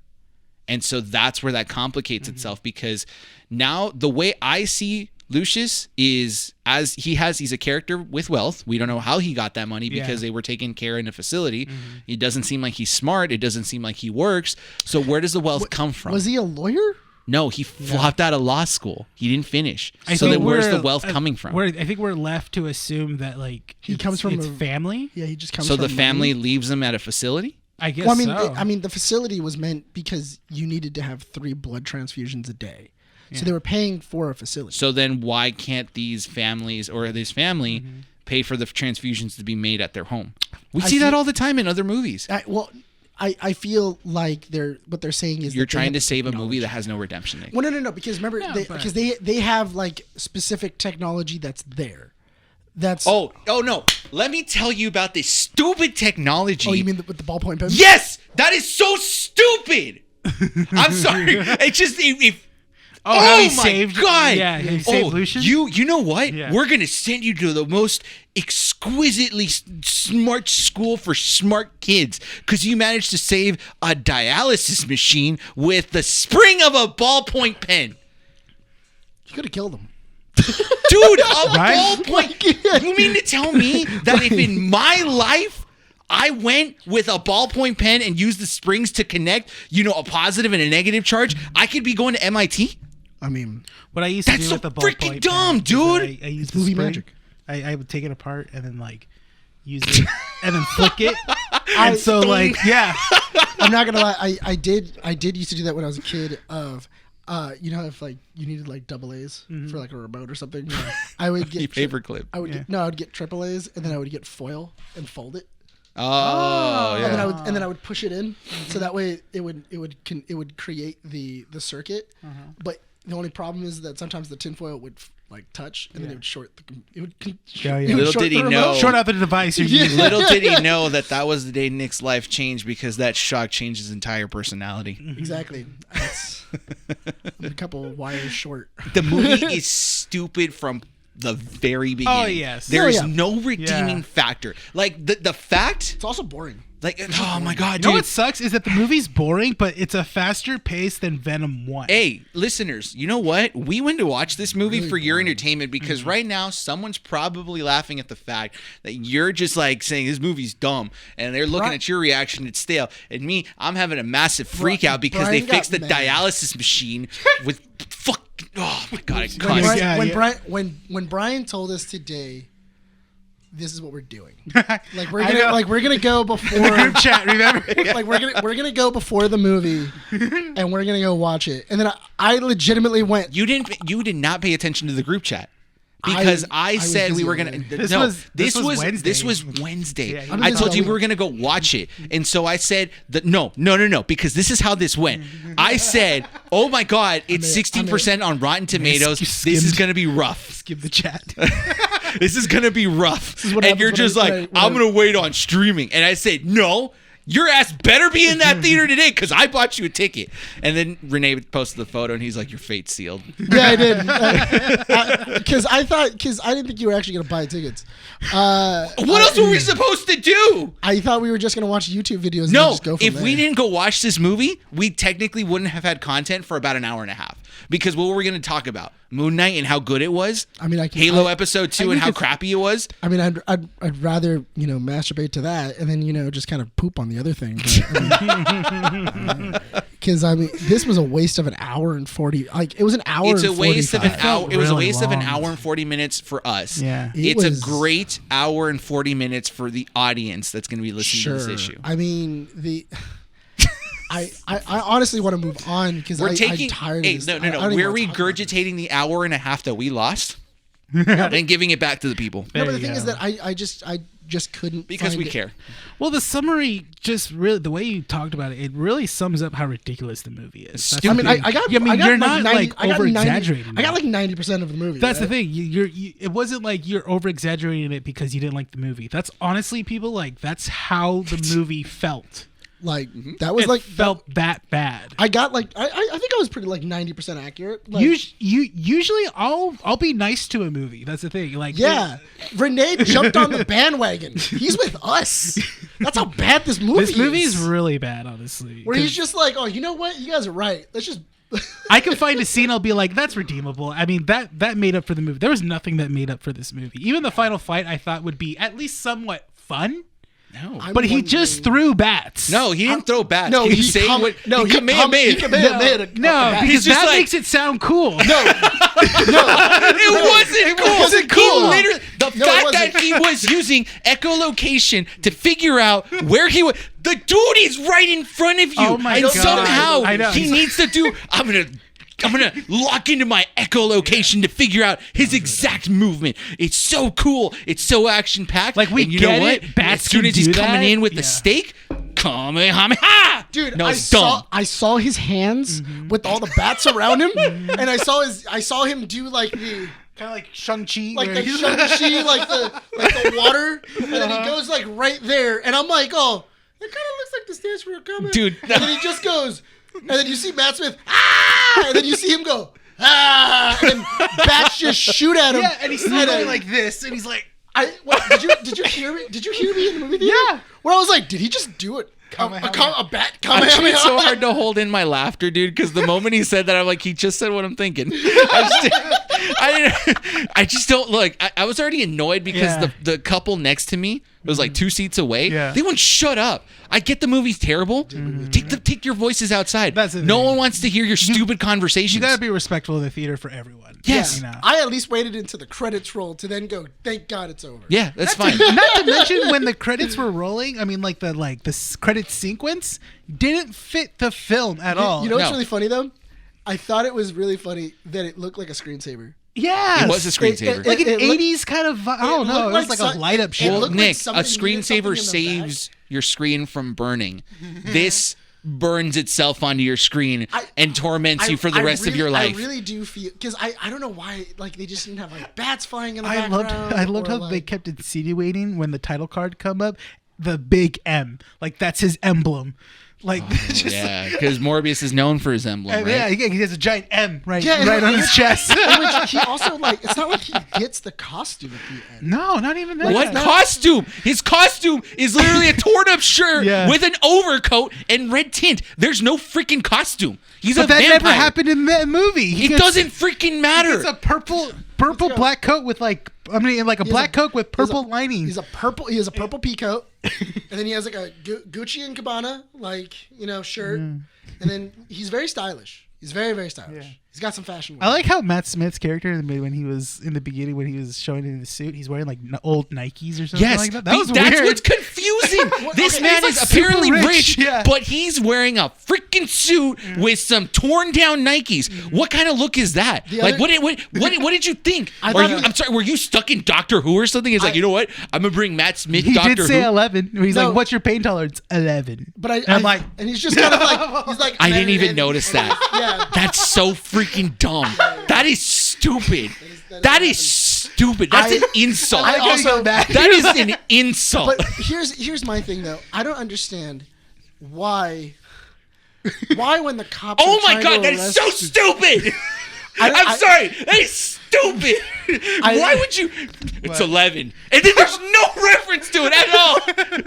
And so that's where that complicates itself, because now the way I see Lucius is he's a character with wealth. We don't know how he got that money because they were taking care in a facility. It doesn't seem like he's smart. It doesn't seem like he works. So where does the wealth come from? Was he a lawyer? No, he flopped out of law school. He didn't finish. I So think then where's we're- the wealth coming from? I think we're left to assume that like He comes from it's a- family. Yeah, he just comes So from the family money. leaves him at a facility? I guess. Well, so. the facility was meant because you needed to have 3 blood transfusions a day. So they were paying for a facility. So then why can't these families or this family pay for the transfusions to be made at their home? We see that all the time in other movies. I feel like what they're saying is You're that they trying have to save a movie technology. that has no redemption. Nick. Well, no. Because remember, they have like specific technology that's there. That's Oh no! Let me tell you about this stupid technology. Oh, you mean with the ballpoint pen? Yes, that is so stupid. I'm sorry. It's just if. how Oh he my saved, God! Yeah, he saved Lucian. You know what? Yeah. We're gonna send you to the most exquisitely smart school for smart kids because you managed to save a dialysis machine with the spring of a ballpoint pen. You could have killed him. Dude, a Right? ballpoint. You mean to tell me that if in my life I went with a ballpoint pen and used the springs to connect, a positive and a negative charge, I could be going to MIT? I mean, What I used to That's do so with the freaking ballpoint dumb, pen is dude. I used It's the movie spring. magic. I would take it apart and then like use it and then flick it. And so like I'm not gonna lie. I did used to do that when I was a kid. You know, if like you needed like double A's for like a remote or something, I would get Paperclip. I would get, no, I would get triple A's and then I would get foil and fold it. Oh, And then yeah. I would push it in, so that way it would create the circuit. But the only problem is that sometimes the tinfoil would like touch, and then it would short the. It would. Yeah, yeah. it would Little short did the he remote. know. short out the device you're using. Little did he know that was the day Nick's life changed because that shock changed his entire personality. Exactly. I'm a couple of wires short. The movie is stupid from the very beginning. Oh, yes. There is Oh, yeah. no redeeming factor. Like the fact, It's also boring. like oh my god, You dude. know what sucks is that the movie's boring, but it's a faster pace than Venom 1. Hey, listeners, you know what? We went to watch this movie for your entertainment because right now someone's probably laughing at the fact that you're just like saying this movie's dumb and they're looking at your reaction, it's stale. And me, I'm having a massive freak out because Bryan they fixed the got mad. dialysis machine with oh my god, I When, cussed. Brian, Yeah, when, yeah. Brian, when Brian told us today, this is what we're doing. Like I know. we're gonna go before Group chat, remember? like we're gonna go before the movie, and we're gonna go watch it. And then I legitimately went. You did not pay attention to the group chat. Because I was said we busy were all gonna. day. This No, was Wednesday. This was Wednesday. Yeah, I'm I busy told you all we were week. gonna go watch it, and so I said that no, because this is how this went. I said, "Oh my God, it's 16% on Rotten Tomatoes. You This is skimmed. gonna be rough. Skip the chat. This is gonna be rough." what And you're happens when just I- like, when "I'm I- gonna wait on streaming," and I said, "No." Your ass better be in that theater today because I bought you a ticket. And then Rene posted the photo and he's like, your fate's sealed. Yeah, I did. Because I didn't think you were actually gonna buy tickets. What else were we supposed to do? I thought we were just gonna watch YouTube videos. And No, then just go from if we there. didn't go watch this movie, we technically wouldn't have had content for about an hour and a half. Because what were we going to talk about? Moon Knight and how good it was? I mean, Halo episode 2 and how crappy it was? I mean, I'd rather masturbate to that and then just kind of poop on the other thing. Because I mean, this was a waste of an hour and 40. Like it was an hour. It's a and waste of an 45. hour. It was a really waste of an long. hour and 40 minutes for us. Yeah. It It's was- a great hour and 40 minutes for the audience that's going to be listening Sure. to this issue. I mean I honestly want to move on because We're I'm taking. tired Hey, of this. no. I don't even We're wanna talk about this. regurgitating the hour and a half that we lost and giving it back to the people No, but There the you thing is go. that I just couldn't because find we it. care. Well, the summary just really, the way you talked about it really sums up how ridiculous the movie is. That's I the mean, thing. I got. Yeah, I mean, I got you're like not 90 like I got over 90 exaggerating. I got like 90% of the movie. That's the right? thing. It wasn't like you're over exaggerating it because you didn't like the movie. That's honestly, people, like that's how the movie felt. Like that was It like felt that bad. I got like I think I was pretty like 90% accurate. Like, Usually I'll be nice to a movie. That's the thing. Like yeah, Rene jumped on the bandwagon. He's with us. That's how bad this movie is. this movie's really bad, honestly. Where he's 'Cause just like, oh, you know what? You guys are right. Let's just. I can find a scene I'll be like, that's redeemable. I mean, that made up for the movie. There was nothing that made up for this movie. Even the final fight I thought would be at least somewhat fun. No. But he just threw bats. No, he didn't throw bats. No, he saying what no, he Kamehameha. No, because just that like- makes it sound cool. It wasn't cool. He literally, the fact that wasn't. he was using echolocation to figure out where he was. The dude is right in front of you, Oh my and God. somehow I know. he needs to do. I'm gonna lock into my echolocation to figure out his exact movement. It's so cool. It's so action packed. Like, we and you get know what? it. Bats as soon can as he's do coming that. in with the Yeah. steak, Kamehameha! Dude, no, I it's dumb. saw his hands with all the bats around him, and I saw him do like the Kind of like Shang-Chi. like where the he's- Shang-Chi, like the water, and then he goes like right there, and I'm like, oh, that kind of looks like the stairs for a comment, Dude, And then he just goes, and then you see Matt Smith, ah, and then you see him go, ah, and bats just shoot at him. Yeah, and he's still going like this, and he's like, Did you hear me? Did you hear me in the movie theater? Yeah. Where I was like, did he just do it? A bat I tried Kamehameha? so hard to hold in my laughter, dude, because the moment he said that, I'm like, he just said what I'm thinking. I just don't look. I was already annoyed because Yeah. the couple next to me was like 2 seats away. Yeah. They wouldn't shut up. I get the movie's terrible. Take your voices outside. That's the no thing. one wants to hear your stupid conversations. you gotta be respectful of the theater for everyone. Yes. You know? I at least waited until the credits roll to then go, thank God it's over. Yeah, that's fine. Not to mention when the credits were rolling, I mean, like the credit sequence didn't fit the film at all. You know what's No. really funny though? I thought it was really funny that it looked like a screensaver. yeah, It was a screensaver. like an it looked- 80s kind of. I don't know. It was like a light up it show. Well, looked like Nick, a something needed something screensaver in the saves your screen from burning. This burns itself onto your screen and torments you for the rest of your life. I really do feel because I don't know why like they just didn't have like bats flying in the I background. loved or, how they kept insinuating when the title card come up, the big M, like that's his emblem, like just Yeah, because Morbius is known for his emblem, and right? yeah, he has a giant M right and on his chest. which he also like. It's not like he gets the costume at the end. No, not even that. What costume? His costume is literally a torn up shirt Yeah. with an overcoat and red tint. There's no freaking costume. He's But a that vampire. never happened in the movie. It doesn't freaking matter. It's a purple black coat with like a black coat with purple lining. He has a purple pea coat, and then he has like a Gucci and Cabana shirt, and then he's very stylish. He's very, very stylish. Yeah. He's got some fashion. I like how Matt Smith's character when he was in the beginning when he was showing in the suit, he's wearing like old Nikes or something Yes, like that. That was that's weird. what's confusing. This okay, man he's, is like, apparently super rich, rich, yeah. but he's wearing a freaking suit with some torn down Nikes. What kind of look is that? The Like, other- what did you think? I Are thought you? it- I'm sorry. Were you stuck in Doctor Who or something? It's like, you know what? I'm gonna bring Matt Smith. He Doctor did say Who. 11. He's No. like, "What's your pain tolerance?" 11. But I'm like, and he's just kind of like, he's like, I didn't even and- notice that. Yeah. That's so freaking dumb. That is stupid. That is stupid. That's an insult. I also that is an insult. But here's my thing though. I don't understand why when the cops. Oh are my trying god, to that is arrest so you- stupid. I'm sorry. That is stupid. Why would you? It's 11. And then there's no reference to it at all.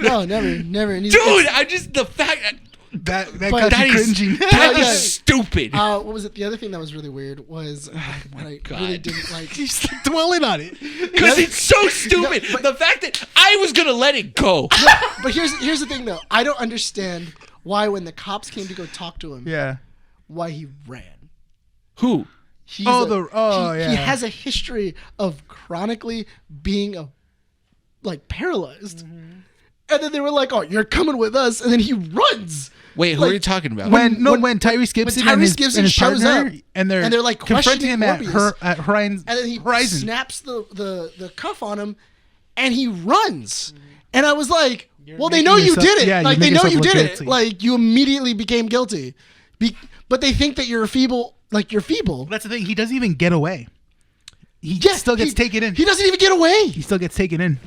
No, never. And he's- Dude, I just, the fact that But got that you is, cringing. that Yeah. is stupid. What was it? The other thing that was really weird was what I God. really didn't like. He's dwelling on it. Because it's so stupid. The fact that I was going to let it go. But here's the thing though. I don't understand why when the cops came to go talk to him, Yeah. why he ran. Who? He's yeah. He has a history of chronically being paralyzed. And then they were like, "Oh, you're coming with us," and then he runs. Wait, who Like, are you talking about? When Tyrese Gibson and his, Gibson and his shows partner, up, and they're, like, confronting him at questioning at Horizon, And then he Horizon. snaps the cuff on him, and he runs. And I was like, "Well, they know making you yourself- did it. yeah, Like you they make know you yourself did look it. guilty. Like you immediately became guilty, but they think that you're feeble. Like you're feeble. That's the thing. He doesn't even get away. He Yeah, still gets taken in. He doesn't even get away. He still gets taken in.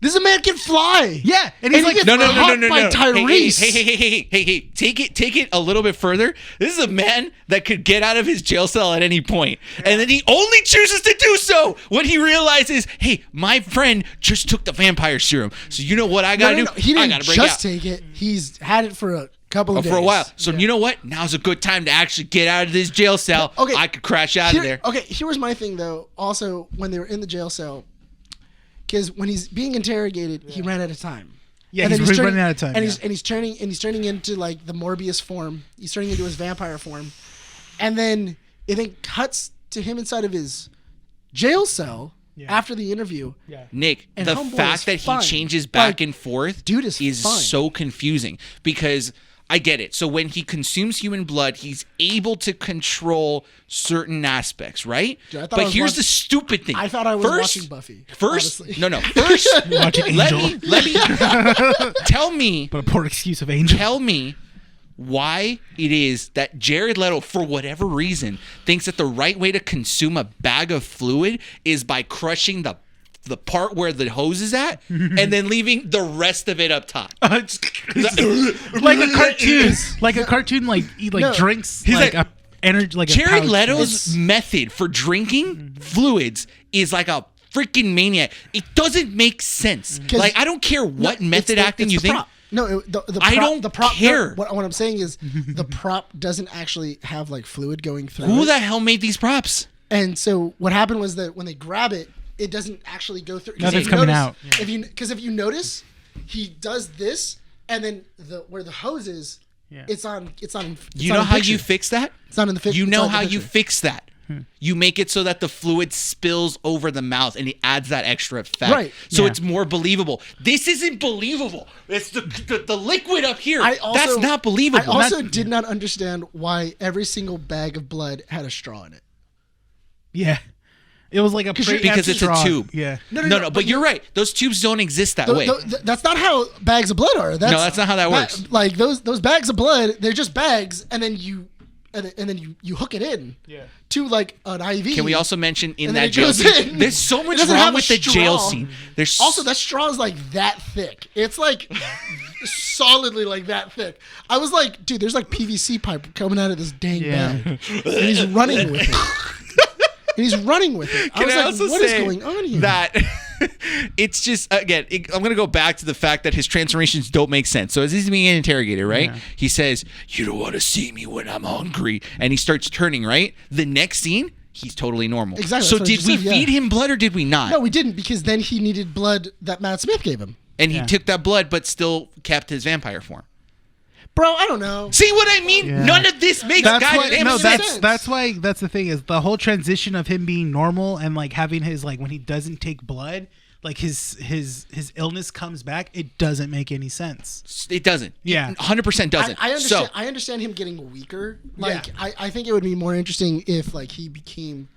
This man can fly. Yeah, and he's he like, gets No. caught by Tyrese. Hey. Take it a little bit further. This is a man that could get out of his jail cell at any point. And then he only chooses to do so when he realizes, hey, my friend just took the vampire serum. So you know what I gotta do? He I didn't gotta break just out. take it. He's had it for a couple of days. For a while. So you know what? Now's a good time to actually get out of this jail cell. Okay. I could crash out of there. Okay, here was my thing though. Also, when they were in the jail cell, because when he's being interrogated, he ran out of time. Yeah, and then he's running out of time. And he's turning into like the Morbius form. He's turning into his vampire form, and then it cuts to him inside of his jail cell after the interview. Yeah. Nick, And the Homeboy fact is that he fine. changes back and forth, dude is fine. so confusing because I get it. So when he consumes human blood, he's able to control certain aspects, right? Dude, I thought I but was here's watching- the stupid thing. I thought I was watching Buffy. First, honestly. no. First, Watching let Angel. me tell me But a poor excuse of Angel. tell me why it is that Jared Leto, for whatever reason, thinks that the right way to consume a bag of fluid is by crushing the part where the hose is at and then leaving the rest of it up top. Like a cartoon. Like a cartoon, like he No. drinks He's like like- a energy, like a Jared pouch. Leto's method for drinking fluids is like a freaking maniac. It doesn't make sense. Like, I don't care what method acting you think. Prop. No, the prop, I don't the prop, care. No, what I'm saying is the prop doesn't actually have like fluid going through. Who it. the hell made these props? And so what happened was that when they grab it, it doesn't actually go through. 'Cause Nothing's if you coming notice- out. If you notice, he does this, and then where the hose is, it's on. You know how you fix that? It's not in the picture. You it's know not in the how you picture. fix that? You make it so that the fluid spills over the mouth and it adds that extra effect. Right. So Yeah. it's more believable. This isn't believable. It's the liquid up here. I also, That's not believable. I also did not understand why every single bag of blood had a straw in it. Yeah. It was like a Because it's a tube. Yeah. No, but you're right. Those tubes don't exist that way. That's not how bags of blood are. That's not how that works. Like those bags of blood, they're just bags, and then you hook it in to like an IV. Can we also mention in And then that it jail goes scene? in. There's so It much doesn't wrong have a with the jail straw. scene. There's Also, that straw is like that thick. It's like solidly like that thick. I was like, dude, there's like PVC pipe coming out of this dang bag, and he's running with it. And he's running with it. I was like, what is going on here? That it's just again. I'm gonna go back to the fact that his transformations don't make sense. So as he's being interrogated, right? Yeah. He says, "You don't want to see me when I'm hungry," and he starts turning. Right. The next scene, he's totally normal. Exactly, So that's what I did just we said, yeah. feed him blood or did we not? No, we didn't, because then he needed blood that Matt Smith gave him. And he took that blood, but still kept his vampire form. Bro, I don't know. See what I mean? Yeah. None of this makes goddamn sense. That's why that's the thing is the whole transition of him being normal and like having his like when he doesn't take blood, like his illness comes back, it doesn't make any sense. It doesn't. Yeah. 100% doesn't. I understand. So, I understand him getting weaker. Like, Yeah. I think it would be more interesting if like he became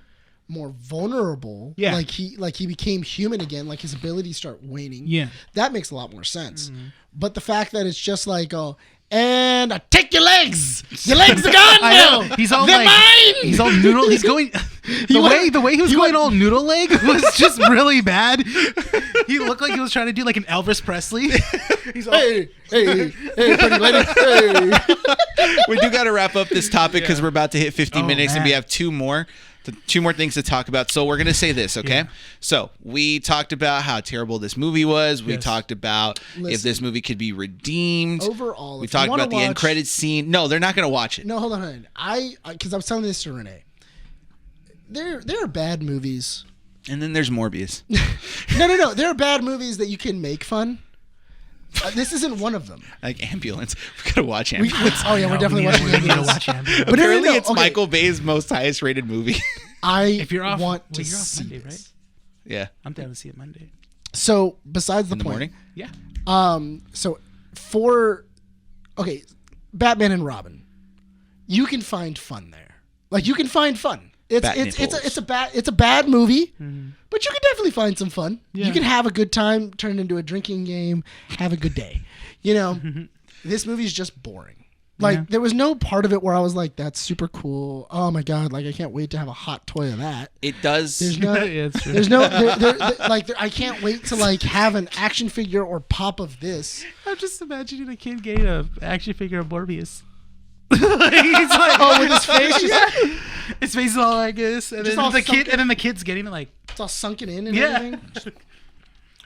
more vulnerable. Yeah. Like he became human again. Like his abilities start waning. Yeah. That makes a lot more sense. But the fact that it's just like, oh, and I take your legs. Your legs are gone now. He's all They're like mine. he's all noodle. He's going the way he was going all noodle leg was just really bad. He looked like he was trying to do like an Elvis Presley. He's all, Hey, pretty lady. Hey. we do got to wrap up this topic because we're about to hit 50 Oh, minutes and man. we have two more things to talk about. So we're going to say this, okay? Yeah. So we talked about how terrible this movie was. We Yes. talked about if Listen. this movie could be redeemed. Overall, we if you talked wanna about the end watch- credits scene. No, they're not going to watch it. No, hold on. Because I was telling this to Rene. There are bad movies. And then there's Morbius. No. There are bad movies that you can make fun. This isn't one of them. Like Ambulance. We got to watch Ambulance. Oh yeah, we're definitely watching We need to Ambulance. watch Ambulance. But no, Apparently it's okay. Michael Bay's most highest rated movie. I If you're off, want well, to you're off see Monday, this. right? yeah. I'm down to see it Monday. So besides the In the point, morning? Yeah. So Batman and Robin, you can find fun there. Like you can find fun. It's a bad movie, but you can definitely find some fun. Yeah. You can have a good time, turn it into a drinking game, have a good day. You know, this movie is just boring. Like there was no part of it where I was like, "That's super cool. Oh my god! Like I can't wait to have a hot toy of that." It does. There's no, Yeah, it's true. there's no, I can't wait to like have an action figure or pop of this. I'm just imagining a kid getting an action figure of Morbius. He's like, Oh, with his face, just, his face is all like this, and Just then all sunken. the kid's getting it like, it's all sunken in and Yeah. everything.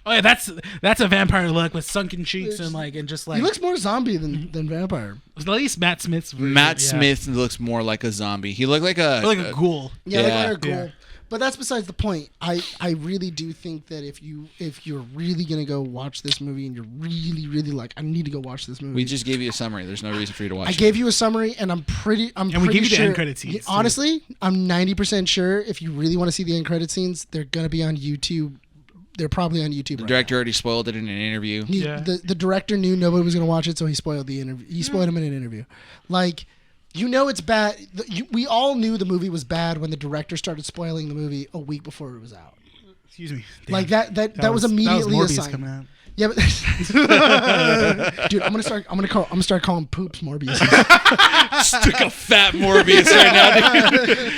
oh yeah, that's a vampire look with sunken cheeks and just like. He looks more zombie than vampire. At least Matt Smith's version, Matt yeah. Smith looks more like a zombie. He looked like a Or like a ghoul. Yeah, Yeah. like they're cool. Yeah. But that's besides the point. I really do think that if you're really gonna go watch this movie and you're really like, I need to go watch this movie. We just gave you a summary. There's no reason for you to watch. I gave you a summary, and I'm pretty we gave you the sure. end credit scenes, too. Honestly, I'm 90% sure if you really want to see the end credit scenes, they're gonna be on YouTube. They're probably on YouTube. The director already spoiled it in an interview. The director knew nobody was gonna watch it, so he spoiled the interview. He spoiled him in an interview. Like, you know it's bad. We all knew the movie was bad when the director started spoiling the movie a week before it was out. Excuse me. Damn. Like that was immediately a Morbius sign. coming out. Yeah, but dude, I'm gonna start calling poops Morbius. Stick a fat Morbius right now,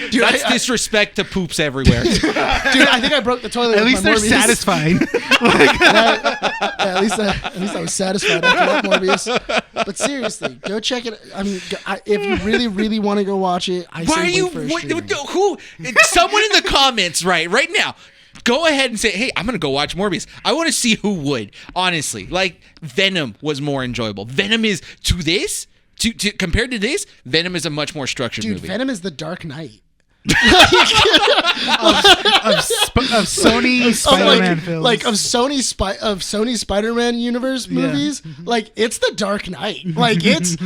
dude. That's disrespect to poops everywhere. Dude, I think I broke the toilet. At least they're satisfied. At least I was satisfied after that Morbius. But seriously, go check it. I mean, if you really want to go watch it, Why are you? Who? Someone in the comments, right now. Go ahead and say, hey, I'm going to go watch Morbius. I want to see who would, honestly. Like, Venom was more enjoyable. Venom is, to this, compared to this, Venom is a much more structured movie. Dude, Venom is the Dark Knight. of Sony Spider-Man films. Like of Sony Spider-Man universe movies. Like, it's the Dark Knight. Like, it's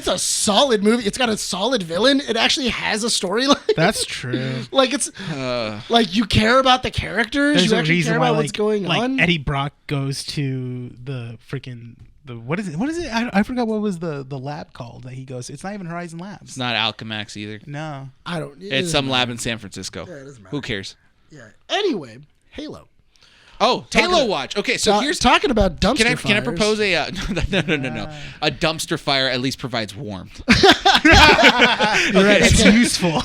a solid movie. It's got a solid villain. It actually has a storyline. That's true. Like, it's like, you care about the characters. There's you a actually reason care why, about what's going on. Eddie Brock goes to the freaking what is it? I forgot what was the lab called that he goes. It's not even Horizon Labs. It's not Alchemax either. No, I don't. It's some lab in San Francisco. Yeah, it doesn't matter. Who cares? Yeah. Anyway, Halo. Oh, Halo Watch. Okay, so here's talking about dumpster fires. Can I propose a no. A dumpster fire at least provides warmth. Right, it's useful.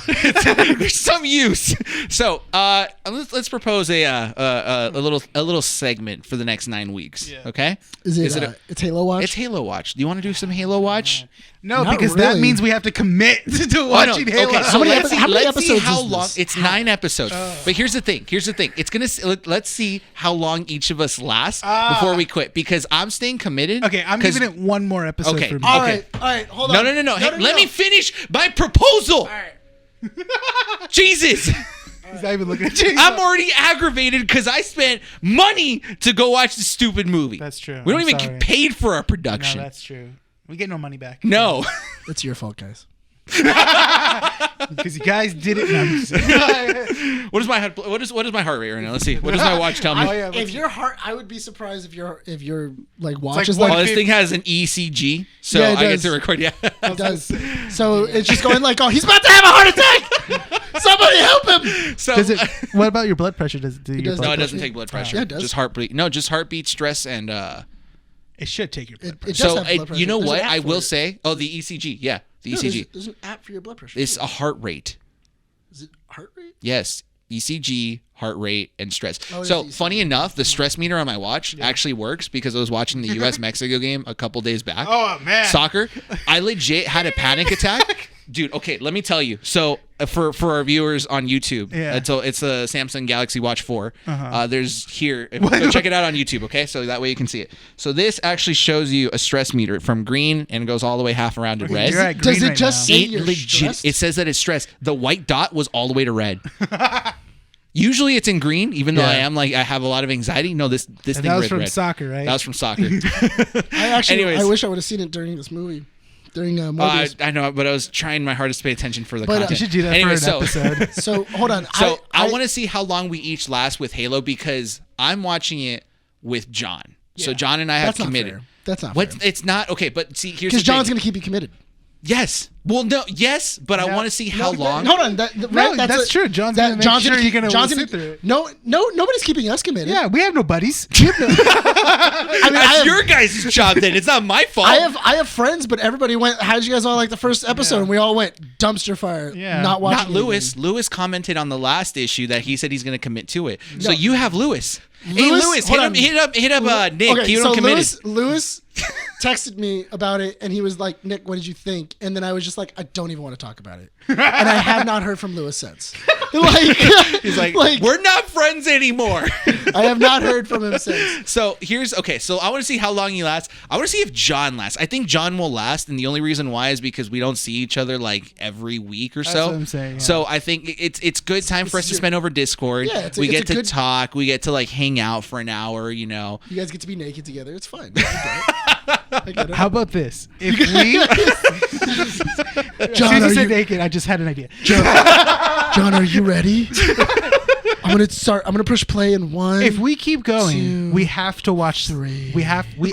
There's some use. So let's propose a little segment for the next 9 weeks. Yeah. Okay. It's Halo Watch. It's Halo Watch. Do you want to do some Halo Watch? No, Not because really. that means we have to commit to watching Halo. Okay, so How many let's see episodes how is long. this? It's 9 episodes. But here's the thing. It's gonna. Let's see how long each of us last before we quit. Because I'm staying committed. Okay, I'm giving it one more episode. Okay, for me. All right, hold on. No. Hey, let me finish my proposal. All right. Jesus. He's not even looking at you. I'm already aggravated because I spent money to go watch the stupid movie. That's true. We don't I'm even sorry. get paid for our No, production. that's true. We get no money back. No. It's your fault, guys. Because you guys did it. No, I'm just saying. What is my heart rate right now? Let's see. What does my watch tell me? If your heart, I would be surprised if your like watch like is one- like. Oh, this thing has an ECG, so Yeah, it I get does. to record. Yeah. It does. So it's just going like, oh, he's about to have a heart attack. Somebody help him. So Does it? What about your blood pressure? Does it do your does. blood no, it pressure? doesn't take blood pressure. Yeah, it does. Just heartbeat. No, just heartbeat, stress, and. It should take your blood pressure. It does So have blood pressure. you know There's an what app I for will it. say? Oh, the ECG. Yeah, the No, ECG. There's an app for your blood pressure. It's a heart rate. Is it heart rate? Yes, ECG, heart rate, and stress. Oh, it So is funny enough, the stress meter on my watch actually works because I was watching the U.S.-Mexico game a couple days back. Oh man, Soccer. I legit had a panic attack. Dude, okay, let me tell you. So for our viewers on YouTube, Yeah. it's a Samsung Galaxy Watch 4. There's here. Go check it out on YouTube, okay? So that way you can see it. So this actually shows you a stress meter from green and goes all the way half around to red. you're at Does green it right just now. say It you're legit. stressed? It says that it's stress. The white dot was all the way to red. Usually it's in green, even though Yeah. I have a lot of anxiety. No, this And thing that was read from red. soccer, right? That was from soccer. I Anyways. wish I would have seen it during this movie. During Morbius. I know, but I was trying my hardest to pay attention for the But, content. you should do that Anyway, for an episode. So hold on. So I want to see how long we each last with Halo because I'm watching it with John. So John and I have That's not committed. fair. That's not What? fair. It's not okay. But see, here's the Because John's thing. going to keep you committed. Yes. Well, no. Yes, but I want to see how long. Hold on. That's true. John's gonna make sure you're gonna sit through it. No, nobody's keeping us committed. Yeah, we have no buddies. I mean, That's your guys' job. Then it's not my fault. I have friends, but everybody went. How did you guys all like the first episode? Yeah. And we all went dumpster fire. Yeah. Not watching. Not it Lewis. again. Lewis commented on the last issue that he said he's going to commit to it. So you have Lewis. Hey, Lewis, hit up Nick. Okay, Keep so him committed. Lewis texted me about it, and he was like, "Nick, what did you think?" And then I was just like, "I don't even want to talk about it," and I have not heard from Lewis since. He's like, we're not friends anymore. I have not heard from him since. So I want to see how long he lasts. I want to see if John lasts. I think John will last, and the only reason why is because we don't see each other like every week or so. That's what I'm saying, yeah. So I think it's good time for us to spend over Discord. Yeah, we get to talk. We get to like hang out for an hour. You know, you guys get to be naked together. It's fine. I get it. How about this? If we John, are you naked? I just had an idea. John, are you ready? I'm gonna push play in 1. If we keep going, 2, we have to watch 3. relax. We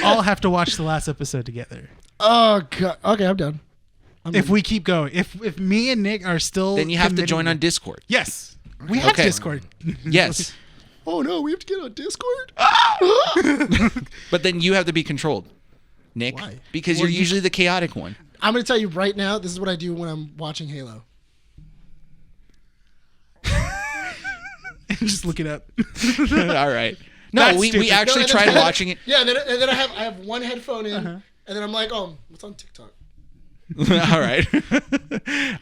all have to watch the last episode together. Oh god. Okay, I'm done. If we keep going, if me and Nick are still, Then you have to committed- join on Discord. Yes, we have Okay. Discord. Yes, Oh no, we have to get on Discord. but then you have to be controlled, Nick, Why? because Well, you're usually the chaotic one. I'm gonna tell you right now. This is what I do when I'm watching Halo. Just look it up. All right. No, That's we stupid. actually and then- tried watching it. Yeah, and then I have one headphone in, and then I'm like, oh, what's on TikTok? All right. All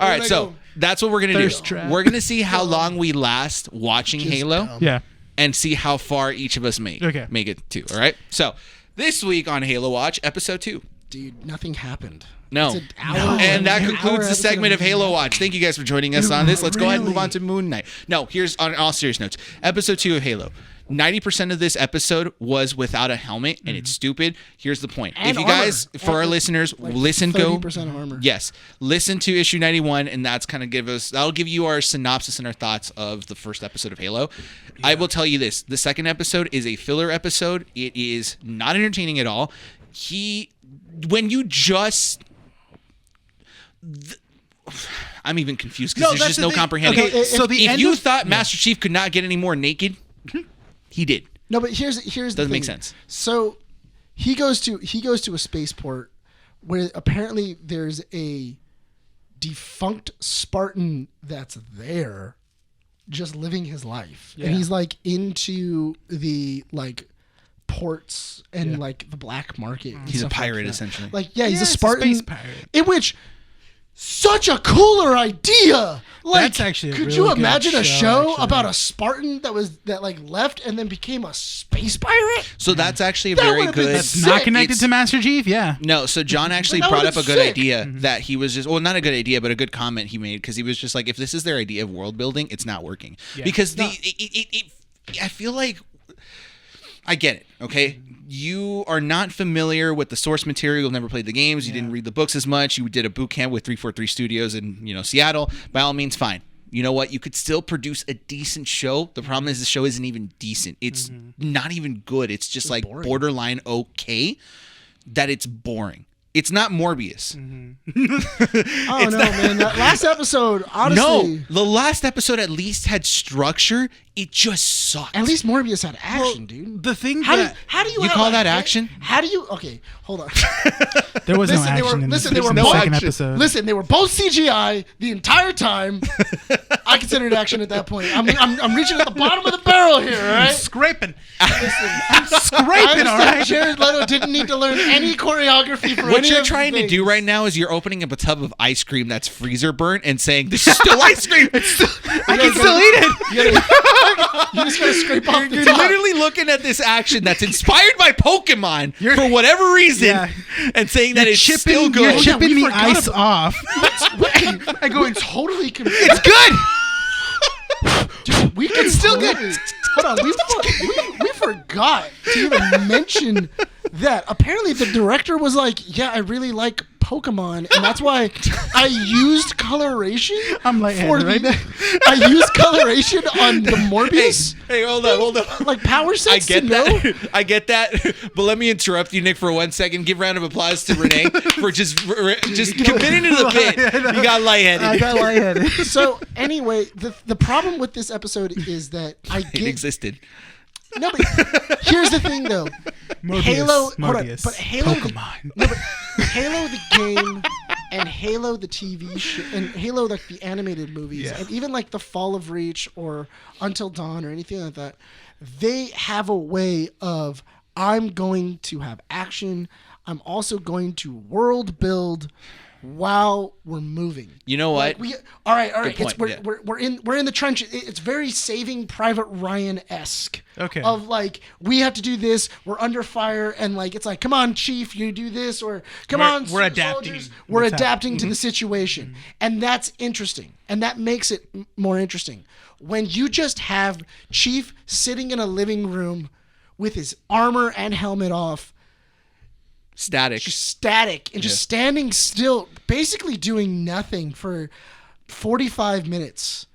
right. I So go, that's what we're going to Thirst do. trap. We're going to see how long we last watching Halo dumb. Yeah. and see how far each of us make it to. All right. So this week on Halo Watch, episode 2. Dude, nothing happened. No. It's an hour And that an concludes hour the segment of episode. Halo Watch. Thank you guys for joining us on this. Let's go ahead and move Really? on to Moon Knight. No, here's on all serious notes. Episode 2 of Halo. 90% of this episode was without a helmet, and it's stupid. Here's the point. And if you guys, armor. for our And, listeners, like, listen, go. 30% armor. Yes. Listen to issue 91, and that's kind of that'll give you our synopsis and our thoughts of the first episode of Halo. Yeah. I will tell you this. The second episode is a filler episode. It is not entertaining at all. I'm even confused because there's that's just the no thing. comprehending. Okay, so the if end you of- thought Master Chief could not get any more naked, he did. No, but here's the Doesn't thing. make sense. So he goes to a spaceport where apparently there's a defunct Spartan that's there just living his life. Yeah. And he's like into the like ports and like the black market. and He's a stuff like pirate, that. essentially. Like he's Yeah, a it's a Spartan. space pirate. In which such a cooler idea. Like, That's actually a could really you good imagine a show, show actually. about a Spartan that like left and then became a space pirate? So that's actually a That very would've been good. That's sick. not connected It's- to Master Chief. Yeah. No, so John actually That brought would've up a been good sick. idea that he was just, well, not a good idea, but a good comment he made because he was just like, if this is their idea of world building, it's not working. Yeah. Because I feel like, I get it, okay? You are not familiar with the source material. You've never played the games. You didn't read the books as much. You did a boot camp with 343 Studios in Seattle. By all means, fine. You know what? You could still produce a decent show. The problem is the show isn't even decent. It's not even good. It's just like boring. borderline okay that it's boring. It's not Morbius. Oh no, man! That last episode, honestly, No, the last episode at least had structure. It just sucked. at least Morbius had action, dude. The thing How do that you You have call a- that action? How do you? Okay, hold on. there was Listen, no they were- action in listen, the they were the both- second action. episode. Listen, they were both CGI the entire time. I considered action at that point. I'm reaching at the bottom of the barrel here, all right? Scraping. I Scraping, all understand right? Jared Leto didn't need to learn any choreography for What any you're of the trying to things. do right now is you're opening up a tub of ice cream that's freezer burnt and saying, this is still ice cream. I can still eat it. You just gotta scrape off the You're top. literally looking at this action that's inspired by Pokemon for whatever reason Yeah. and saying that it's chipping, still You're good. Yeah, chipping we the forgot ice about- off. I go totally confused. It's good. Dude, we can still totally, good. Hold on, we forgot to even mention that. Apparently, the director was like, "Yeah, I really like Pokemon, and that's why I used coloration." I'm lightheaded right now. I used coloration on the Morbius, Hey, hold on. like power I sets. get to know. that. I get that. But let me interrupt you, Nick, for 1 second. Give a round of applause to Renee for just committing to the bit. You got lightheaded. I got lightheaded. So anyway, the problem with this episode is that I It get existed. no, but here's the thing though. Morbius, Halo, hold on, Morbius, but Halo, Pokemon. No, but Halo the game and Halo the TV show, and Halo like the animated movies, and even like the Fall of Reach or Until Dawn or anything like that, they have a way of, I'm going to have action. I'm also going to world build while we're moving. You know what? All right. Good point, We're in the trench. It's very Saving Private Ryan-esque. Okay. Of like, we have to do this. We're under fire, and like it's like, come on, Chief, you do this, or come on, we're adapting. soldiers. We're adapting to the situation, and that's interesting, and that makes it more interesting when you just have Chief sitting in a living room with his armor and helmet off. Static. Just static and just standing still, basically doing nothing for 45 minutes.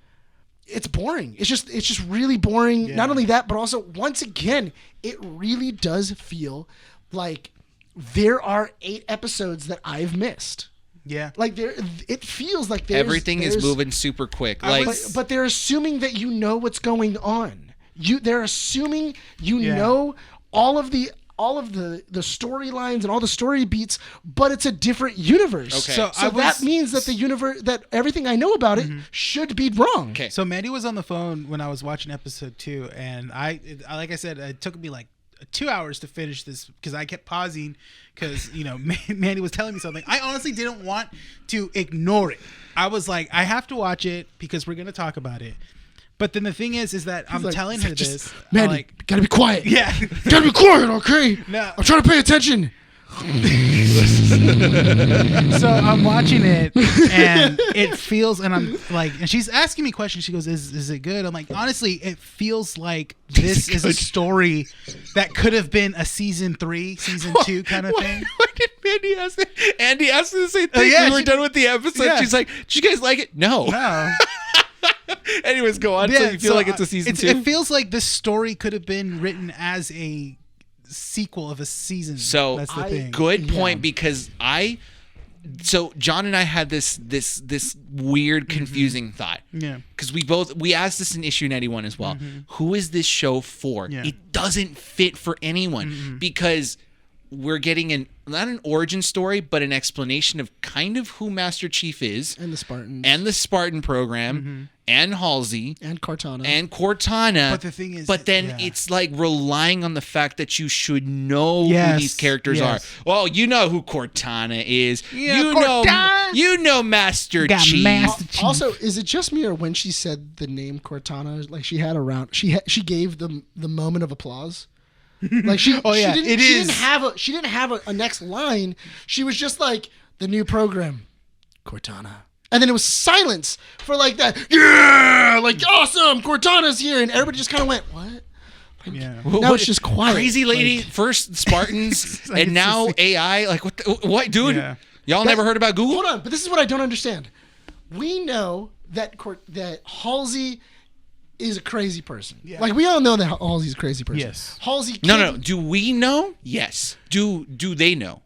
It's boring. It's just really boring. Yeah. Not only that, but also once again, it really does feel like there are 8 episodes that I've missed. Yeah. Like it feels like everything is moving super quick. But they're assuming that you know what's going on. They're assuming you know all of the storylines and all the story beats, but it's a different universe. Okay. So that means that the universe, that everything I know about it should be wrong. Okay. So Mandy was on the phone when I was watching episode 2, and like I said, it took me like 2 hours to finish this because I kept pausing because Mandy was telling me something. I honestly didn't want to ignore it. I was like, I have to watch it because we're gonna talk about it. But then the thing is that I'm telling her this. Mandy, gotta be quiet. Yeah. Gotta be quiet, okay? No. I'm trying to pay attention. So I'm watching it, and it feels, and I'm like, and she's asking me questions. She goes, "Is it good?" I'm like, honestly, it feels like this is a story that could have been a season 3, season 2 kind of thing. Why did Mandy ask that? Andy asked the same thing. Yeah, we were done with the episode. Yeah. She's like, "Did you guys like it?" No. Anyways, go on. So you feel like it's a season 2? It feels like this story could have been written as a sequel of a season. So that's the thing. Good point, because so John and I had this weird, confusing thought. Yeah. Because we asked this in issue 91 as well. Who is this show for? Yeah. It doesn't fit for anyone because we're getting not an origin story, but an explanation of kind of who Master Chief is. And the Spartans. And the Spartan program. And Halsey. And Cortana. And Cortana. But the thing is... But then it's like relying on the fact that you should know who these characters are. Well, you know who Cortana is. Yeah, You know Master Chief. Master Chief. Also, is it just me, or when she said the name Cortana, like she had around, she gave the moment of applause? Like she didn't have a next line. She was just like, the new program, Cortana. And then it was silence for like that. Yeah, like awesome, Cortana's here, and everybody just kind of went, "What?" Like, now it's just quiet. Crazy lady, first Spartans, like, and now AI. Like what, dude? Yeah. Y'all never heard about Google? Hold on, but this is what I don't understand. We know that Halsey is a crazy person. Yeah. Like we all know that Halsey's a crazy person. Yes. Halsey. No. Do we know? Yes. Do they know?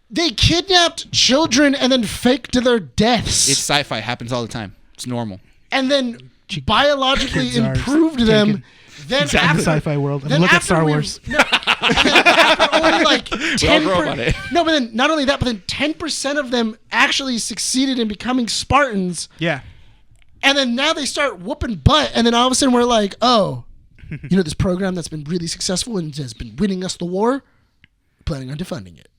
They kidnapped children and then faked their deaths. It's sci-fi. Happens all the time. It's normal. And then biologically improved them. Then exactly. Sci-fi world. Then look at Star Wars. After only like 10%. It. No, but then not only that, but then 10% of them actually succeeded in becoming Spartans. Yeah. And then now they start whooping butt, and then all of a sudden we're like, oh, this program that's been really successful and has been winning us the war, planning on defunding it.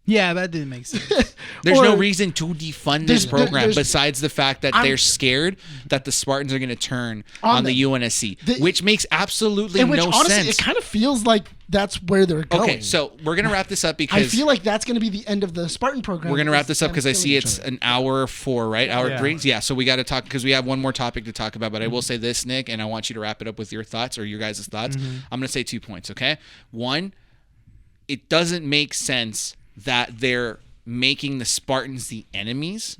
Yeah, that didn't make sense. There's no reason to defund this program besides the fact that they're scared that the Spartans are going to turn on the UNSC, which makes absolutely no sense. It kind of feels like that's where they're going. Okay, so we're going to wrap this up because... I feel like that's going to be the end of the Spartan program. We're going to wrap this up because I see it's an hour 4, right? Hour 3? Yeah, so we got to talk because we have one more topic to talk about, but I will say this, Nick, and I want you to wrap it up with your thoughts or your guys' thoughts. I'm going to say 2 points, okay? 1, it doesn't make sense that they're making the Spartans the enemies,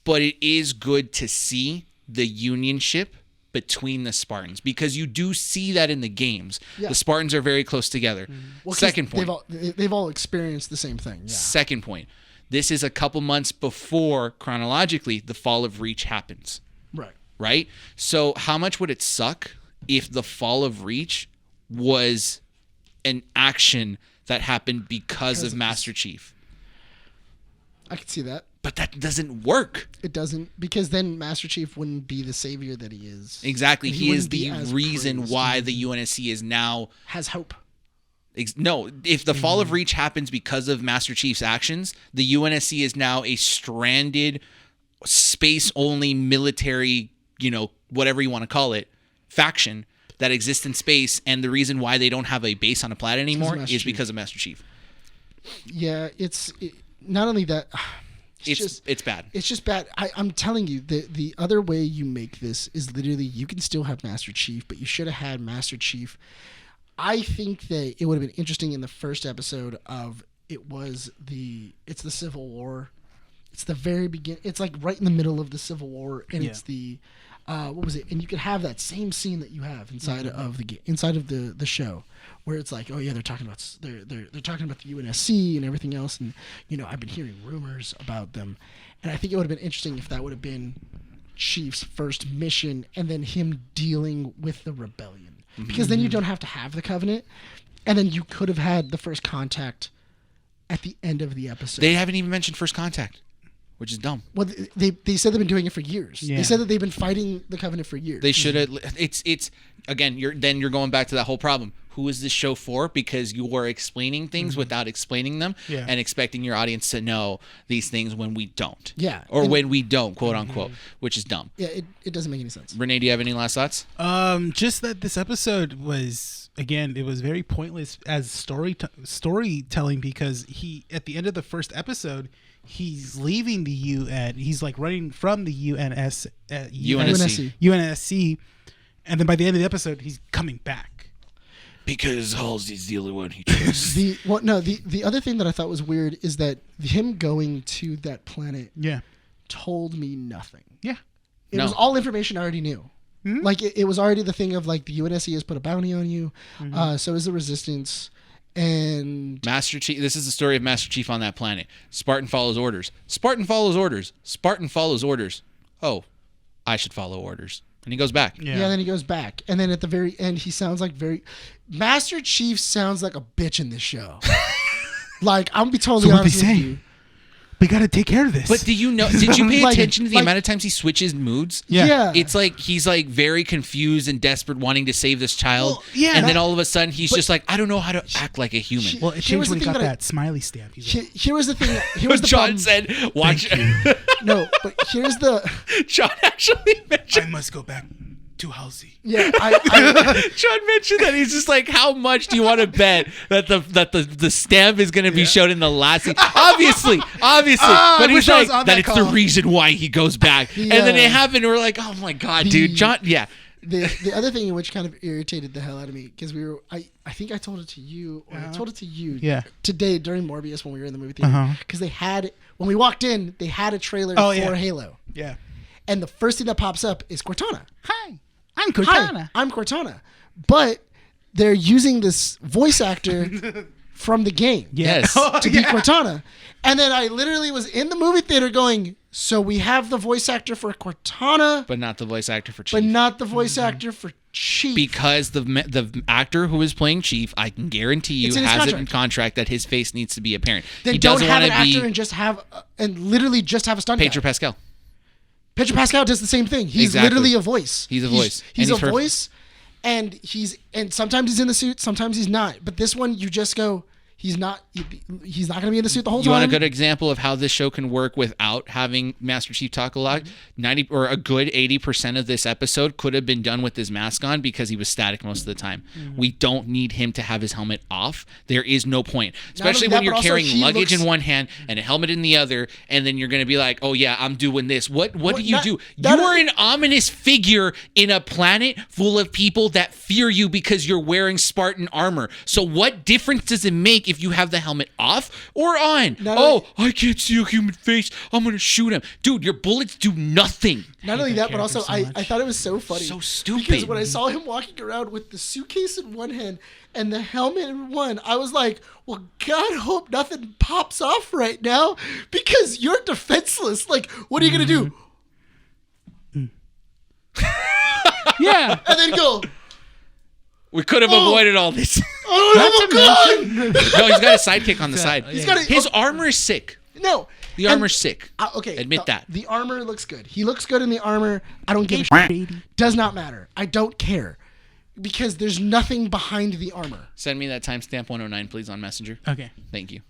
but it is good to see the unionship between the Spartans because you do see that in the games. Yeah. The Spartans are very close together. Well, second point. They've all experienced the same thing. Yeah. Second point. This is a couple months before, chronologically, the Fall of Reach happens. Right? So how much would it suck if the Fall of Reach was an action that happened because of Master Chief? I could see that. But that doesn't work. It doesn't, because then Master Chief wouldn't be the savior that he is. Exactly. And He is wouldn't be the as reason praised. why the UNSC is now... Has hope. No, if the fall of Reach happens because of Master Chief's actions, the UNSC is now a stranded, space-only military, whatever you want to call it, faction that exists in space, and the reason why they don't have a base on a planet anymore is because of Master Chief. Yeah, not only that... It's bad. It's just bad. I'm telling you, the other way you make this is literally you can still have Master Chief, but you should have had Master Chief. I think that it would have been interesting in the first episode it's the Civil War. It's the very beginning. It's like right in the middle of the Civil War, and it's the what was it? And you could have that same scene that you have inside of the show, where it's like, oh yeah, they're talking about the UNSC and everything else, and I've been hearing rumors about them, and I think it would have been interesting if that would have been Chief's first mission, and then him dealing with the rebellion, because then you don't have to have the Covenant, and then you could have had the first contact at the end of the episode. They haven't even mentioned First Contact, which is dumb. Well, they said they've been doing it for years. Yeah. They said that they've been fighting the Covenant for years. They should have. It's again. You're going back to that whole problem. Who is this show for? Because you are explaining things without explaining them, and expecting your audience to know these things when we don't. Yeah. Or when we don't, quote unquote, which is dumb. Yeah, it doesn't make any sense. Renee, do you have any last thoughts? Just that this episode was, again, it was very pointless as storytelling, because he, at the end of the first episode, he's leaving the UN. He's like running from the UNSC, and then by the end of the episode, he's coming back. Because Halsey's the only one he trusts. The other thing that I thought was weird is that him going to that planet told me nothing. Yeah. It was all information I already knew. Mm-hmm. Like, it was already the thing of, like, the UNSC has put a bounty on you. So is the Resistance. And Master Chief. This is the story of Master Chief on that planet. Spartan follows orders. Spartan follows orders. Spartan follows orders. Oh, I should follow orders. And he goes back. Yeah, then he goes back. And then at the very end, he sounds like Master Chief sounds like a bitch in this show. Like, I'm going to be totally honest with you. We got to take care of this. But did you pay attention to the amount of times he switches moods? Yeah. It's like he's like very confused and desperate, wanting to save this child. Well, yeah. And then all of a sudden he's just like, I don't know how to act like a human. Well, it changed when he got that smiley stamp. Here was the thing. Here was the John problem. said, watch. No, but here's the... John actually mentioned... I must go back to Halsey. Yeah, John mentioned that. He's just like, how much do you want to bet that the stamp is going to be shown in the last scene? Obviously, but he's like that it's the reason why he goes back. And then it happened. We're like, oh my god, dude, John. Yeah. The other thing which kind of irritated the hell out of me, because I think I told it to you, or I told it to you today during Morbius when we were in the movie theater, because when we walked in, they had a trailer for Halo. Yeah. And the first thing that pops up is Cortana. Hi, I'm Cortana. Hi, I'm Cortana. But they're using this voice actor from the game. Yes. To be Cortana. And then I literally was in the movie theater going, so we have the voice actor for Cortana, but not the voice actor for Chief. But not the voice actor for Chief. Because the actor who is playing Chief, I can guarantee you, has it in contract that his face needs to be apparent. Then he don't doesn't have want an to be actor and just have literally just have a stunt Pedro guy. Pascal. Pedro Pascal does the same thing. He's literally a voice. He's a voice. He's a voice, and sometimes he's in the suit, sometimes he's not. But this one, you just go, he's not going to be in the suit the whole time. You want a good example of how this show can work without having Master Chief talk a lot? 90 or a good 80% of this episode could have been done with his mask on because he was static most of the time. We don't need him to have his helmet off. There is no point, especially when you're carrying luggage in one hand and a helmet in the other, and then you're going to be like, "Oh yeah, I'm doing this." What do you do? You are an ominous figure in a planet full of people that fear you because you're wearing Spartan armor. So what difference does it make if you have the helmet off or on? I can't see a human face. I'm going to shoot him. Dude, your bullets do nothing. Not only that, but also I thought it was so funny. So stupid. Because when I saw him walking around with the suitcase in one hand and the helmet in one, I was like, well, God, hope nothing pops off right now because you're defenseless. Like, what are you going to do? Yeah. And then go... We could have avoided all this. I don't have a gun! No, he's got a sidekick on the side. He's got His armor is sick. No. The armor's sick. Okay. Admit that. The armor looks good. He looks good in the armor. I don't give a shit. Does not matter. I don't care. Because there's nothing behind the armor. Send me that timestamp 109, please, on Messenger. Okay. Thank you.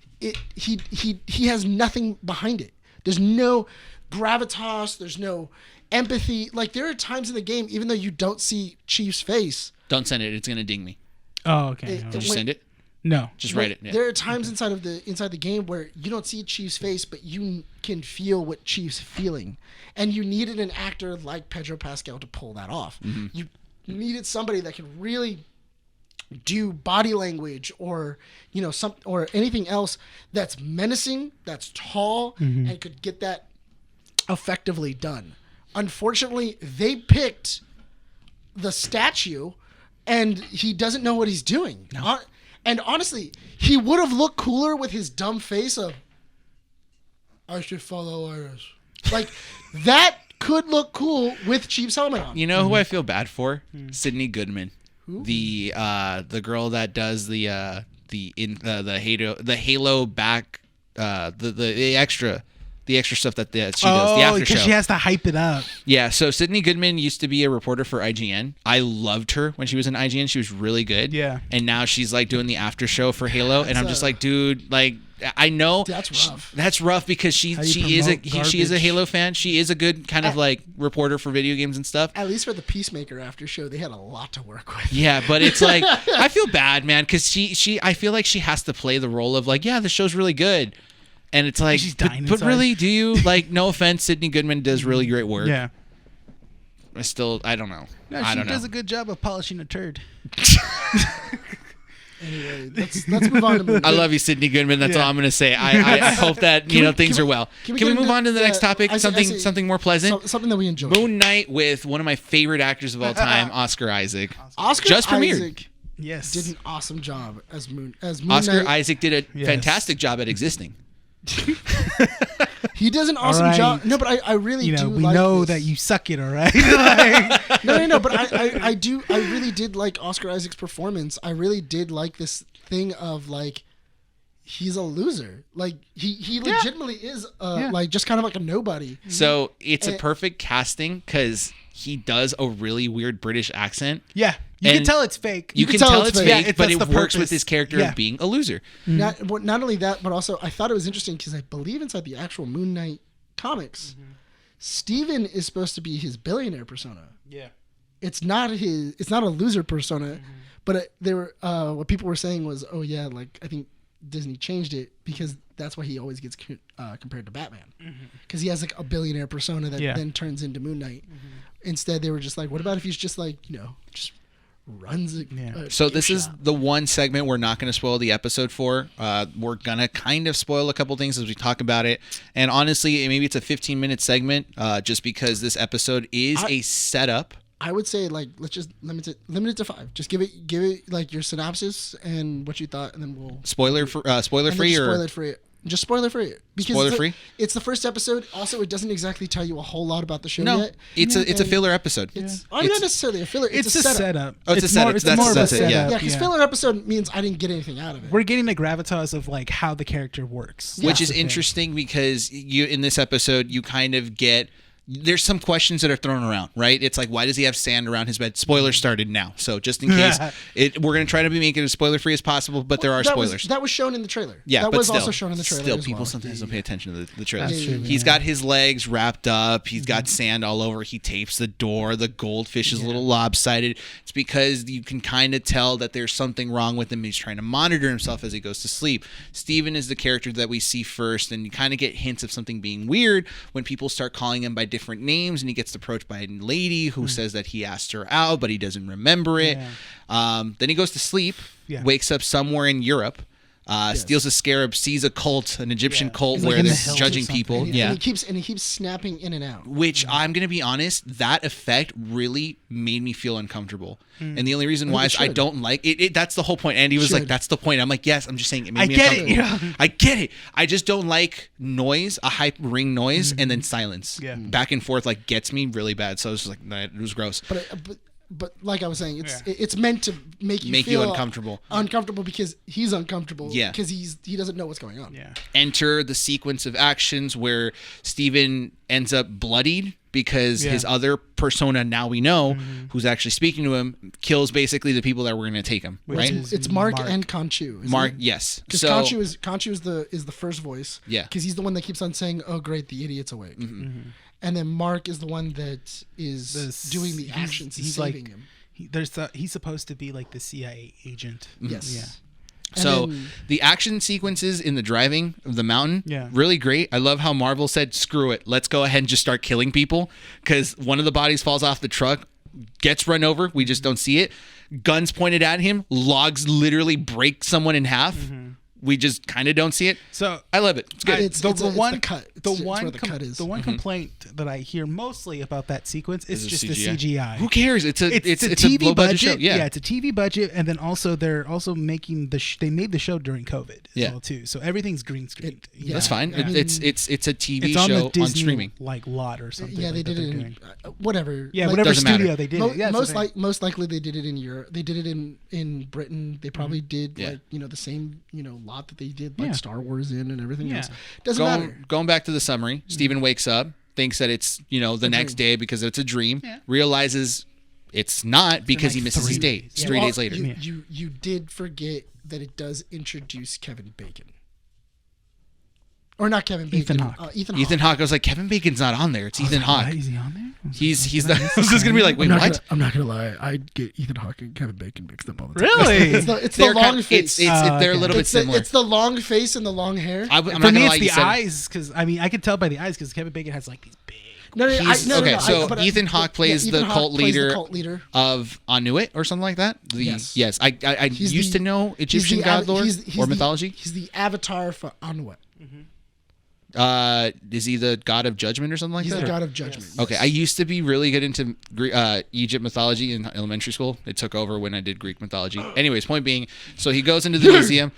He has nothing behind it. There's no gravitas. There's no empathy. Like, there are times in the game, even though you don't see Chief's face. Don't send it. It's going to ding me. Oh, okay. Did you send it? No. Just write it. Yeah. There are times inside the game where you don't see Chief's face, but you can feel what Chief's feeling. And you needed an actor like Pedro Pascal to pull that off. Mm-hmm. You needed somebody that could really do body language or or anything else that's menacing, that's tall, and could get that effectively done. Unfortunately, they picked the statue and he doesn't know what he's doing. No. And honestly, he would have looked cooler with his dumb face of, I should follow Iris. Like, that could look cool with Chief's helmet on. You know who I feel bad for? Sydney Goodman. Who? The girl that does the Halo back the extra stuff that she does, the after because show. she has to hype it up. Yeah, so Sydney Goodman used to be a reporter for IGN. I loved her when she was in IGN. She was really good. Yeah. And now she's like doing the after show for Halo, and I'm just like, dude, like I know that's rough. That's rough because she is a Halo fan. She is a good kind of like reporter for video games and stuff. At least for the Peacemaker after show, they had a lot to work with. Yeah, but it's like I feel bad, man, because I feel like she has to play the role of like, yeah, the show's really good. And it's like, she's dying but really, do you? Like, no offense, Sydney Goodman does really great work. Yeah. I don't know. No, I she don't know. does a good job of polishing a turd. Anyway, let's move on to Moon Knight. I love you, Sydney Goodman. That's all I'm going to say. I hope that things are well. Can we Can we get move into on to the next topic? Something more pleasant. Something that we enjoy. Moon Knight with one of my favorite actors of all time, Oscar Isaac. Oscar just premiered. Isaac Yes. did an awesome job as Moon Oscar Knight. Isaac did a fantastic job at existing. He does an awesome job. No, but I really do. We like know this. that you suck it, all right? Like, No. But I do. I really did like Oscar Isaac's performance. I really did like this thing of like, he's a loser. Like he legitimately is like just kind of like a nobody. So it's a perfect casting because he does a really weird British accent. yeah. You can tell it's fake. You can tell it's fake, Yeah, but it that's works the with purpose. his character of being a loser. Not only that, but also I thought it was interesting because I believe inside the actual Moon Knight comics, Steven is supposed to be his billionaire persona. Yeah. It's not a loser persona, but what people were saying was, oh yeah, like I think Disney changed it because that's why he always gets compared to Batman, because he has like a billionaire persona that then turns into Moon Knight. Instead, they were just like, what about if he's just like, just runs it. So this is the one segment we're not going to spoil the episode for. We're going to kind of spoil a couple things as we talk about it. And honestly, maybe it's a 15-minute segment just because this episode is a setup. I would say like let's just limit it to 5. Just give it like your synopsis and what you thought, and then we'll spoiler free or spoiler free. Just spoiler free. Because spoiler free? It's the first episode. Also, it doesn't exactly tell you a whole lot about the show yet. It's a filler episode. It's not necessarily a filler. It's a setup. Oh, it's a setup. It's more of a setup. Yeah, because filler episode means I didn't get anything out of it. We're getting the gravitas of like how the character works. Which is interesting because you in this episode, you kind of get... There's some questions that are thrown around, right? It's like, why does he have sand around his bed? Spoiler started now. So just in case, we're going to try to make it as spoiler-free as possible, but there are spoilers. That was shown in the trailer. Yeah, that but was still, also shown in the trailer. Still, as people well. sometimes don't pay attention to the trailer. That's true, He's got his legs wrapped up. He's got sand all over. He tapes the door. The goldfish is a little lopsided. It's because you can kind of tell that there's something wrong with him. He's trying to monitor himself as he goes to sleep. Steven is the character that we see first, and you kind of get hints of something being weird when people start calling him by different names, and he gets approached by a lady who says that he asked her out, but he doesn't remember it. Then he goes to sleep, wakes up somewhere in Europe, steals a scarab, sees a cult, an Egyptian cult like where in the they're hills judging or people. And he keeps snapping in and out. Which I'm going to be honest, that effect really made me feel uncomfortable. And the only reason why is I don't like it. That's the whole point. Andy was like, that's the point. I'm like, yes, I'm just saying it made me uncomfortable. I get it. I just don't like noise, a hype ring noise, and then silence. Back and forth like gets me really bad. So it was just like, it was gross. But but like I was saying, it's meant to make you feel uncomfortable because he's uncomfortable. Yeah. Because he doesn't know what's going on. Yeah. Enter the sequence of actions where Steven ends up bloodied because his other persona, now we know, who's actually speaking to him, kills basically the people that were going to take him. Which right? It's Mark and Conchu. Mark, yes. Because So, Conchu is the first voice. Yeah. Because he's the one that keeps on saying, "Oh, great, the idiot's awake." And then Mark is the one that is doing the actions. He's saving him. He's supposed to be like the CIA agent. Yes. Yeah. So then, the action sequences in the driving of the mountain, really great. I love how Marvel said, "Screw it, let's go ahead and just start killing people," because one of the bodies falls off the truck, gets run over. We just don't see it. Guns pointed at him. Logs literally break someone in half. We just kind of don't see it. So I love it. It's good. it's the cut. The It's one where the cut is. The one complaint that I hear mostly about that sequence is just the CGI. Who cares? It's a TV low budget budget. show. Yeah. It's a TV budget, and then also they're also making they made the show during COVID as well too. So everything's green screened. That's fine. Yeah. It's a TV It's on show the Disney, on streaming. like lot or something. Yeah, they like did that it they're in doing. whatever. Yeah, like, whatever doesn't matter. studio they did it. Yeah, most likely they did it in Europe. They did it in Britain. They probably did like the same lot that they did like Star Wars in and everything else. Doesn't matter. Going back to the summary, Steven wakes up, thinks that it's the next day because it's a dream. Realizes it's not because he misses his date. It's 3 days later. You did forget that it does introduce Kevin Bacon. Or not Kevin Bacon. Ethan Hawke. Ethan Hawke. I was like, Kevin Bacon's not on there. It's Ethan Hawke. Why is he on there? He's the. I was just gonna be like, wait, what? I'm not gonna lie. I get Ethan Hawke and Kevin Bacon mixed up all the time. Really? It's the long face. They're a little bit similar. It's the long face and the long hair. I'm For not gonna me, lie. it's You the said eyes because I could tell by the eyes because Kevin Bacon has like these big. No, Ethan Hawke plays the cult leader of Anuit or something like that. Yes. I used to know Egyptian god lore or mythology. He's the avatar for Anuit. Is he the god of judgment or something like that? He's the god of judgment. Yes. Okay, I used to be really good into Egypt mythology in elementary school. It took over when I did Greek mythology. Anyways, point being, so he goes into the museum.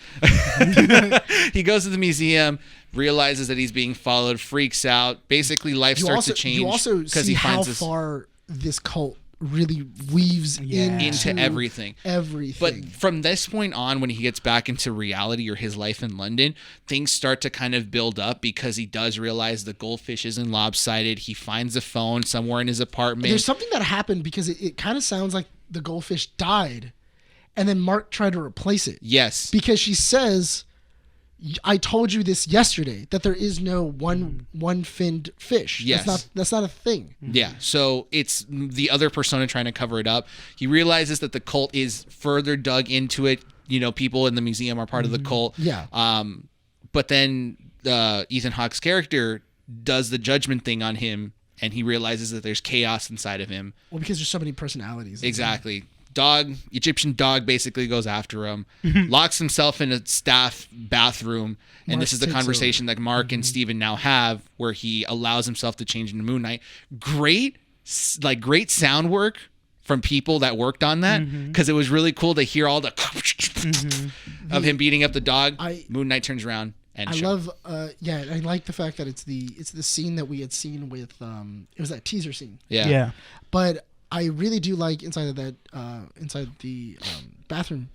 He goes to the museum, realizes that he's being followed, freaks out. Basically, life starts to change. You also see how far this cult really weaves into everything. But from this point on, when he gets back into reality or his life in London, things start to kind of build up because he does realize the goldfish isn't lopsided. He finds a phone somewhere in his apartment. There's something that happened because it kind of sounds like the goldfish died and then Mark tried to replace it. Yes. Because she says, I told you this yesterday, that there is no one-finned fish. Yes. That's not a thing. Yeah. So it's the other persona trying to cover it up. He realizes that the cult is further dug into it. People in the museum are part of the cult. Yeah. But then Ethan Hawke's character does the judgment thing on him, and he realizes that there's chaos inside of him. Well, because there's so many personalities. Exactly. Egyptian dog basically goes after him, locks himself in a staff bathroom, and this is the conversation that Mark and Steven now have, where he allows himself to change into Moon Knight. Great sound work from people that worked on that, because it was really cool to hear all the of him beating up the dog. Moon Knight turns around and I like the fact that it's the scene that we had seen with it was that teaser scene. Yeah. But I really do like inside the bathroom,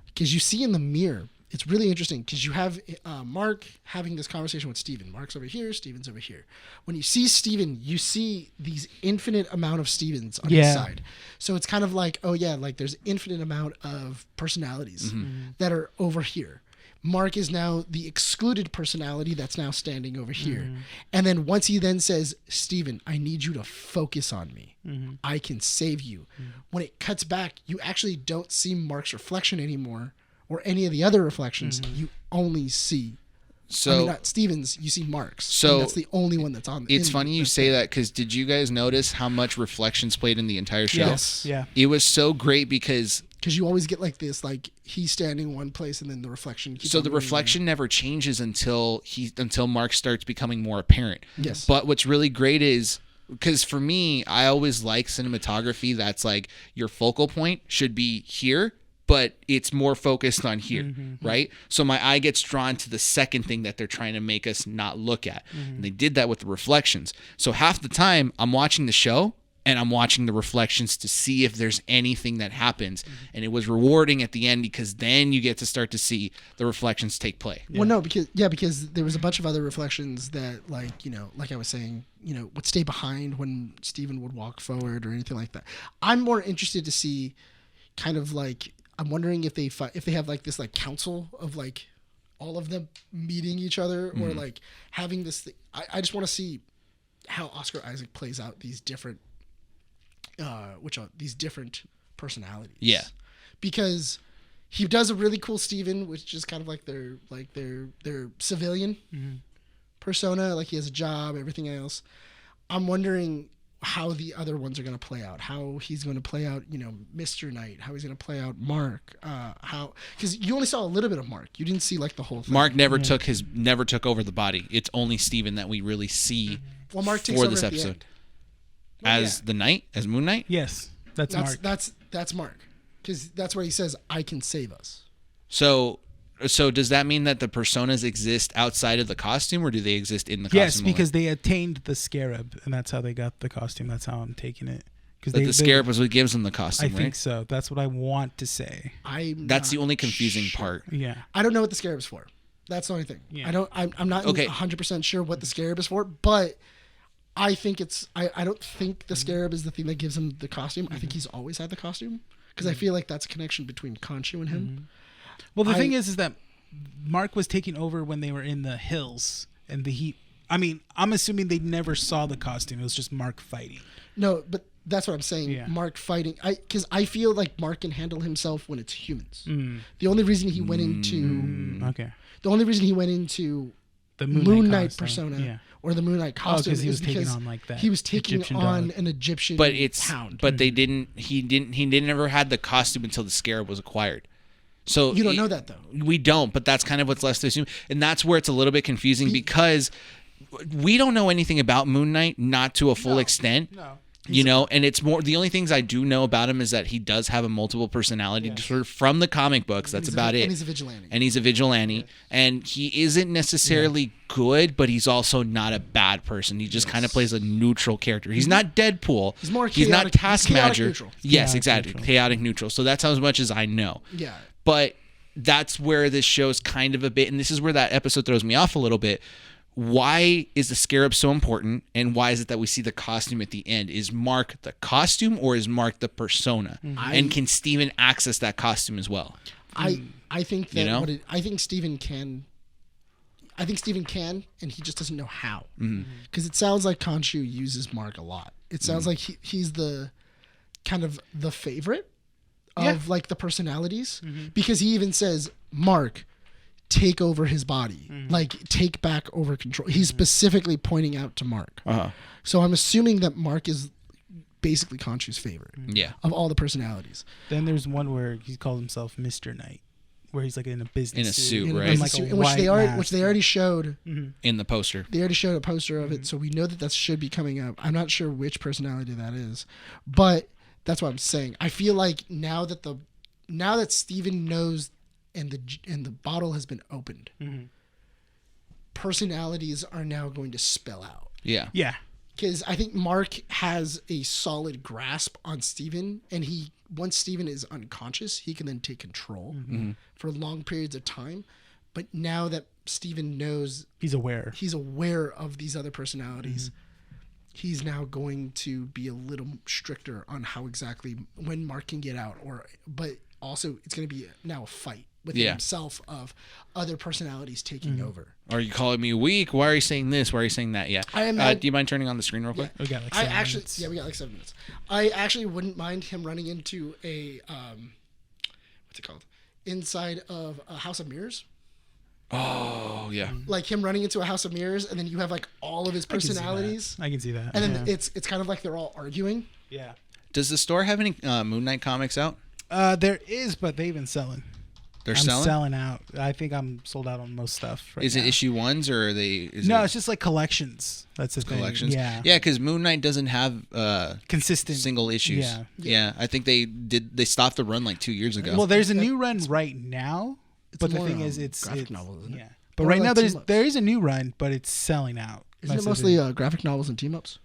because you see in the mirror, it's really interesting because you have Mark having this conversation with Steven. Mark's over here, Steven's over here. When you see Steven, you see these infinite amount of Stevens on his side. So it's kind of like, there's infinite amount of personalities that are over here. Mark is now the excluded personality that's now standing over here. And then once he then says, Steven, I need you to focus on me. I can save you. When it cuts back, you actually don't see Mark's reflection anymore or any of the other reflections. You only see not Steven's, you see Mark's. So that's the only one that's on. It's funny you say that, because did you guys notice how much reflections played in the entire show? Yes. Yeah. It was so great because you always get like this, like he's standing in one place and then the reflection keeps so the moving. reflection never changes until Mark starts becoming more apparent. Yes. But what's really great is, because for me, I always like cinematography that's like your focal point should be here, but it's more focused on here, right? So my eye gets drawn to the second thing that they're trying to make us not look at. And they did that with the reflections. So half the time I'm watching the show and I'm watching the reflections to see if there's anything that happens. And it was rewarding at the end because then you get to start to see the reflections take play. Well, no, because there was a bunch of other reflections that, like I was saying, would stay behind when Steven would walk forward or anything like that. I'm more interested to see, kind of like, I'm wondering if they have like this like council of like all of them meeting each other or like having this thing. I just want to see how Oscar Isaac plays out these different these different personalities. Yeah. Because he does a really cool Steven, which is kind of like their civilian persona, like he has a job, everything else. I'm wondering how the other ones are going to play out, how he's going to play out, Mr. Knight, how he's going to play out Mark, because you only saw a little bit of Mark. You didn't see like the whole thing. Mark never took over the body. It's only Steven that we really see Well, Mark takes for over this at the episode. end. As the Knight? As Moon Knight? Yes, that's Mark. That's Mark, because that's where he says, "I can save us." So does that mean that the personas exist outside of the costume, or do they exist in the costume? Yes, because they attained the scarab, and that's how they got the costume. That's how I'm taking it. Because the scarab was what gives them the costume, I right? think so. That's what I want to say. That's the only confusing part. Yeah. I don't know what the scarab is for. That's the only thing. Yeah. I'm not 100% sure what the scarab is for, but I think I don't think the scarab is the thing that gives him the costume. I think he's always had the costume, because I feel like that's a connection between Khonshu and him. Well, the thing is that Mark was taking over when they were in the hills and the heat. I mean, I'm assuming they never saw the costume. It was just Mark fighting. No, but that's what I'm saying. Yeah. Mark fighting. Because I feel like Mark can handle himself when it's humans. The only reason he went into the only reason he went into the Moon Knight costume. persona or the Moon Knight costume he was is because taking on like that he was taking Egyptian on dog. an Egyptian hound. But he didn't ever had the costume until the scarab was acquired. So You don't know that, though. We don't, but that's kind of what's left to assume. And that's where it's a little bit confusing because we don't know anything about Moon Knight, not to a full extent. No. And it's more, the only things I do know about him is that he does have a multiple personality disorder from the comic books. That's about it. And he's a vigilante. And he's a vigilante. And he isn't necessarily good, but he's also not a bad person. He just kind of plays a neutral character. He's not Deadpool. He's more He's not chaotic- he's chaotic Taskmaster. neutral. Yes, Chaotic exactly. neutral. Chaotic neutral. So that's as much as I know. Yeah. But that's where this show's kind of a bit, and this is where that episode throws me off a little bit. Why is the scarab so important, and why is it that we see the costume at the end? Is Mark the costume, or is Mark the persona? And can Steven access that costume as well? I think that I think Steven can, and he just doesn't know how. Because it sounds like Khonshu uses Mark a lot. It sounds like he's the kind of the favorite of like the personalities, because he even says, Mark, take over his body, like take back over control. He's specifically pointing out to Mark. So I'm assuming that Mark is basically Khonshu's favorite of all the personalities. Then there's one where he calls himself Mr. Knight, where he's like in a business In a suit, In a right? business Like a suit, which they white already showed. In the poster. They already showed a poster of it, so we know that should be coming up. I'm not sure which personality that is, but that's what I'm saying. I feel like now that Steven knows and the bottle has been opened, personalities are now going to spell out. Yeah. Yeah. Because I think Mark has a solid grasp on Steven, and once Steven is unconscious, he can then take control for long periods of time. But now that Steven knows He's aware of these other personalities, he's now going to be a little stricter on how exactly when Mark can get out, but also it's going to be now a fight within himself of other personalities taking over. Are you calling me weak? Why are you saying this? Why are you saying that? Yeah. I am do you mind turning on the screen real quick? We got like 7 minutes. we got like 7 minutes. I actually wouldn't mind him running into a what's it called? Inside of a House of Mirrors. Oh, yeah. Like him running into a House of Mirrors, and then you have like all of his personalities. I can see that. And then it's kind of like they're all arguing. Yeah. Does the store have any Moon Knight comics out? There is, but they've been selling. They're I'm selling? selling out. I think I'm sold out on most stuff. Right Is now. it issue ones or are they? No, it's just like collections. That's the thing. collections. Yeah. Yeah, because Moon Knight doesn't have Consistent single issues. Yeah. I think they stopped the run like 2 years ago. Well, there's a new run right now, but the more, thing is, it's graphic novel, isn't it? Yeah. But Or right like now team-ups. there is a new run, but it's selling out. Isn't it That's the mostly thing. graphic novels and team ups?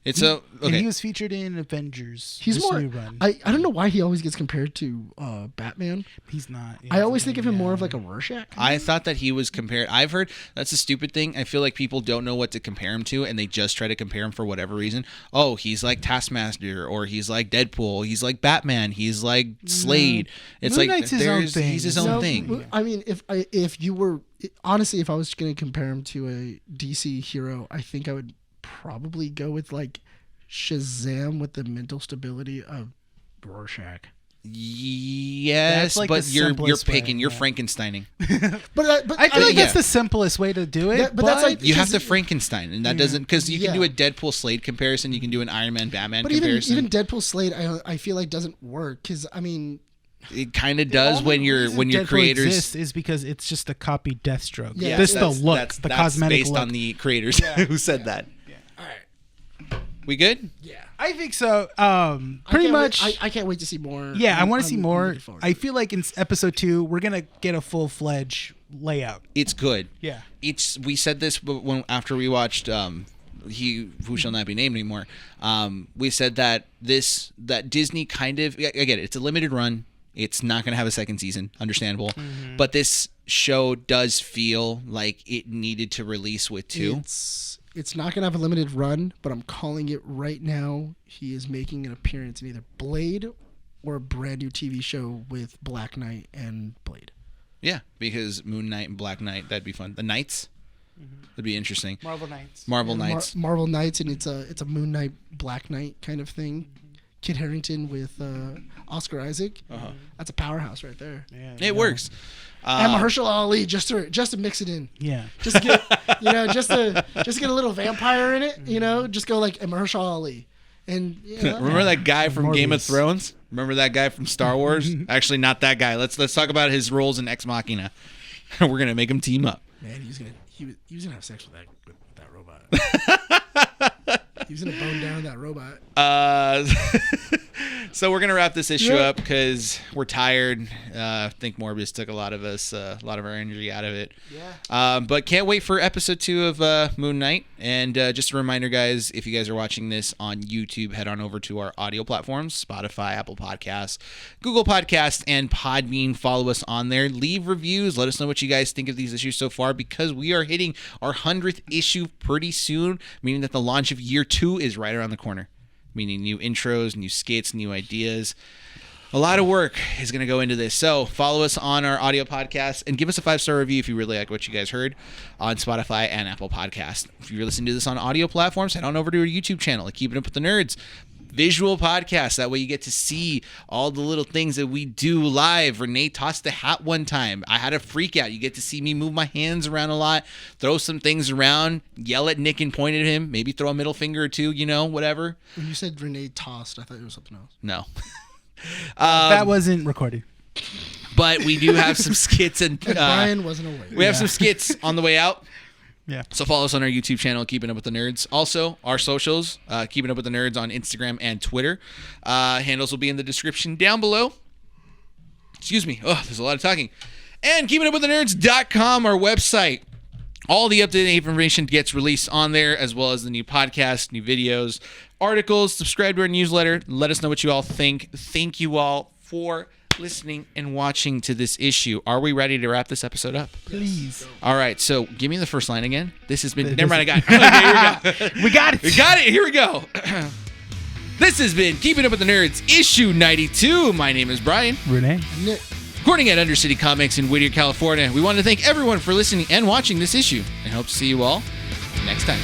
It's a And he okay. was featured in Avengers. He's this more. new run. I don't know why he always gets compared to Batman. He's not. I always think of him more of like a Rorschach. I thought that he was compared. I've heard that's a stupid thing. I feel like people don't know what to compare him to, and they just try to compare him for whatever reason. Oh, he's like Taskmaster, or he's like Deadpool. He's like Batman. He's like Slade. It's Moon like Knight's his own thing. he's his own No, thing. I mean, if you were honestly, if I was going to compare him to a DC hero, I think I would probably go with like Shazam with the mental stability of Rorschach. Yes, That's like but the you're simplest picking. way, You're yeah. Frankensteining. But I feel like yeah. that's the simplest way to do it. But that's like You have to because- Frankenstein, and that doesn't because you can do Yeah. a Deadpool Slade comparison. You can do an Iron Man Batman But even comparison. Deadpool Slade, I feel like doesn't work because I mean, it kind of does The when only your reason when your Deadpool creators. exists is because it's just a copy Deathstroke. Yeah, This that's- the look, the cosmetic based look. on the creators who said that. all right, We good? yeah, I think so. I Pretty can't much. Wait, I can't wait to see more. Yeah, I want to see I'm more. looking forward to I it. feel like in episode 2, we're gonna get a full-fledged layout. It's good. Yeah. It's we said this when after we watched he who shall not be named anymore. We said that Disney kind of again it's a limited run. It's not going to have a second season, understandable. But this show does feel like it needed to release with 2. It's not gonna have a limited run, but I'm calling it right now. He is making an appearance in either Blade or a brand new TV show with Black Knight and Blade. Yeah, because Moon Knight and Black Knight, that'd be fun. The Knights, that'd be interesting. Marvel Knights. Marvel Knights. Marvel Knights, and it's a Moon Knight Black Knight kind of thing. Kit Harington with Oscar Isaac. That's a powerhouse right there. Yeah, It works. And Mahershala Ali just to mix it in. Yeah. Just to get just to get a little vampire in it. Just go like Mahershala Ali. And Remember that guy from Game of Morbius. Thrones? Remember that guy from Star Wars? Actually, not that guy. Let's talk about his roles in Ex Machina. We're gonna make him team up. Man, he was gonna have sex with that robot. He was gonna bone down that robot. So we're gonna wrap this issue up because we're tired. I think Morbius took a lot of our energy out of it. Yeah. But can't wait for episode 2 of Moon Knight. And just a reminder, guys, if you guys are watching this on YouTube, head on over to our audio platforms: Spotify, Apple Podcasts, Google Podcasts, and Podbean. Follow us on there. Leave reviews. Let us know what you guys think of these issues so far, because we are hitting our 100th issue pretty soon, meaning that the launch of year 2 is right around the corner. Meaning new intros, new skits, new ideas. A lot of work is going to go into this. So follow us on our audio podcast and give us a 5-star review if you really like what you guys heard on Spotify and Apple Podcasts. If you're listening to this on audio platforms, head on over to our YouTube channel, Keeping Up with the Nerds. Visual podcast. That way you get to see all the little things that we do live. Rene tossed the hat one time. I had a freak out. You get to see me move my hands around a lot, throw some things around, yell at Nick and point at him, maybe throw a middle finger or two, whatever. When you said Rene tossed, I thought it was something else. No. That wasn't recorded. But we do have some skits and Bryan wasn't awake. we have some skits on the way out. Yeah. So follow us on our YouTube channel, Keeping Up with the Nerds. Also, our socials, Keeping Up with the Nerds on Instagram and Twitter. Handles will be in the description down below. Excuse me. Oh, there's a lot of talking. And keepingupwiththenerds.com, our website. All the updated information gets released on there, as well as the new podcast, new videos, articles. Subscribe to our newsletter. Let us know what you all think. Thank you all for listening and watching to this issue. Are we ready to wrap this episode up? Please. All right, so give me the first line again. This has been... Never mind, I got it. Okay, here we go. We got it. We got it. Here we go. This has been Keeping Up with the Nerds, issue 92. My name is Bryan. Rene. Nick. Recording at Undercity Comics in Whittier, California. We want to thank everyone for listening and watching this issue, and hope to see you all next time.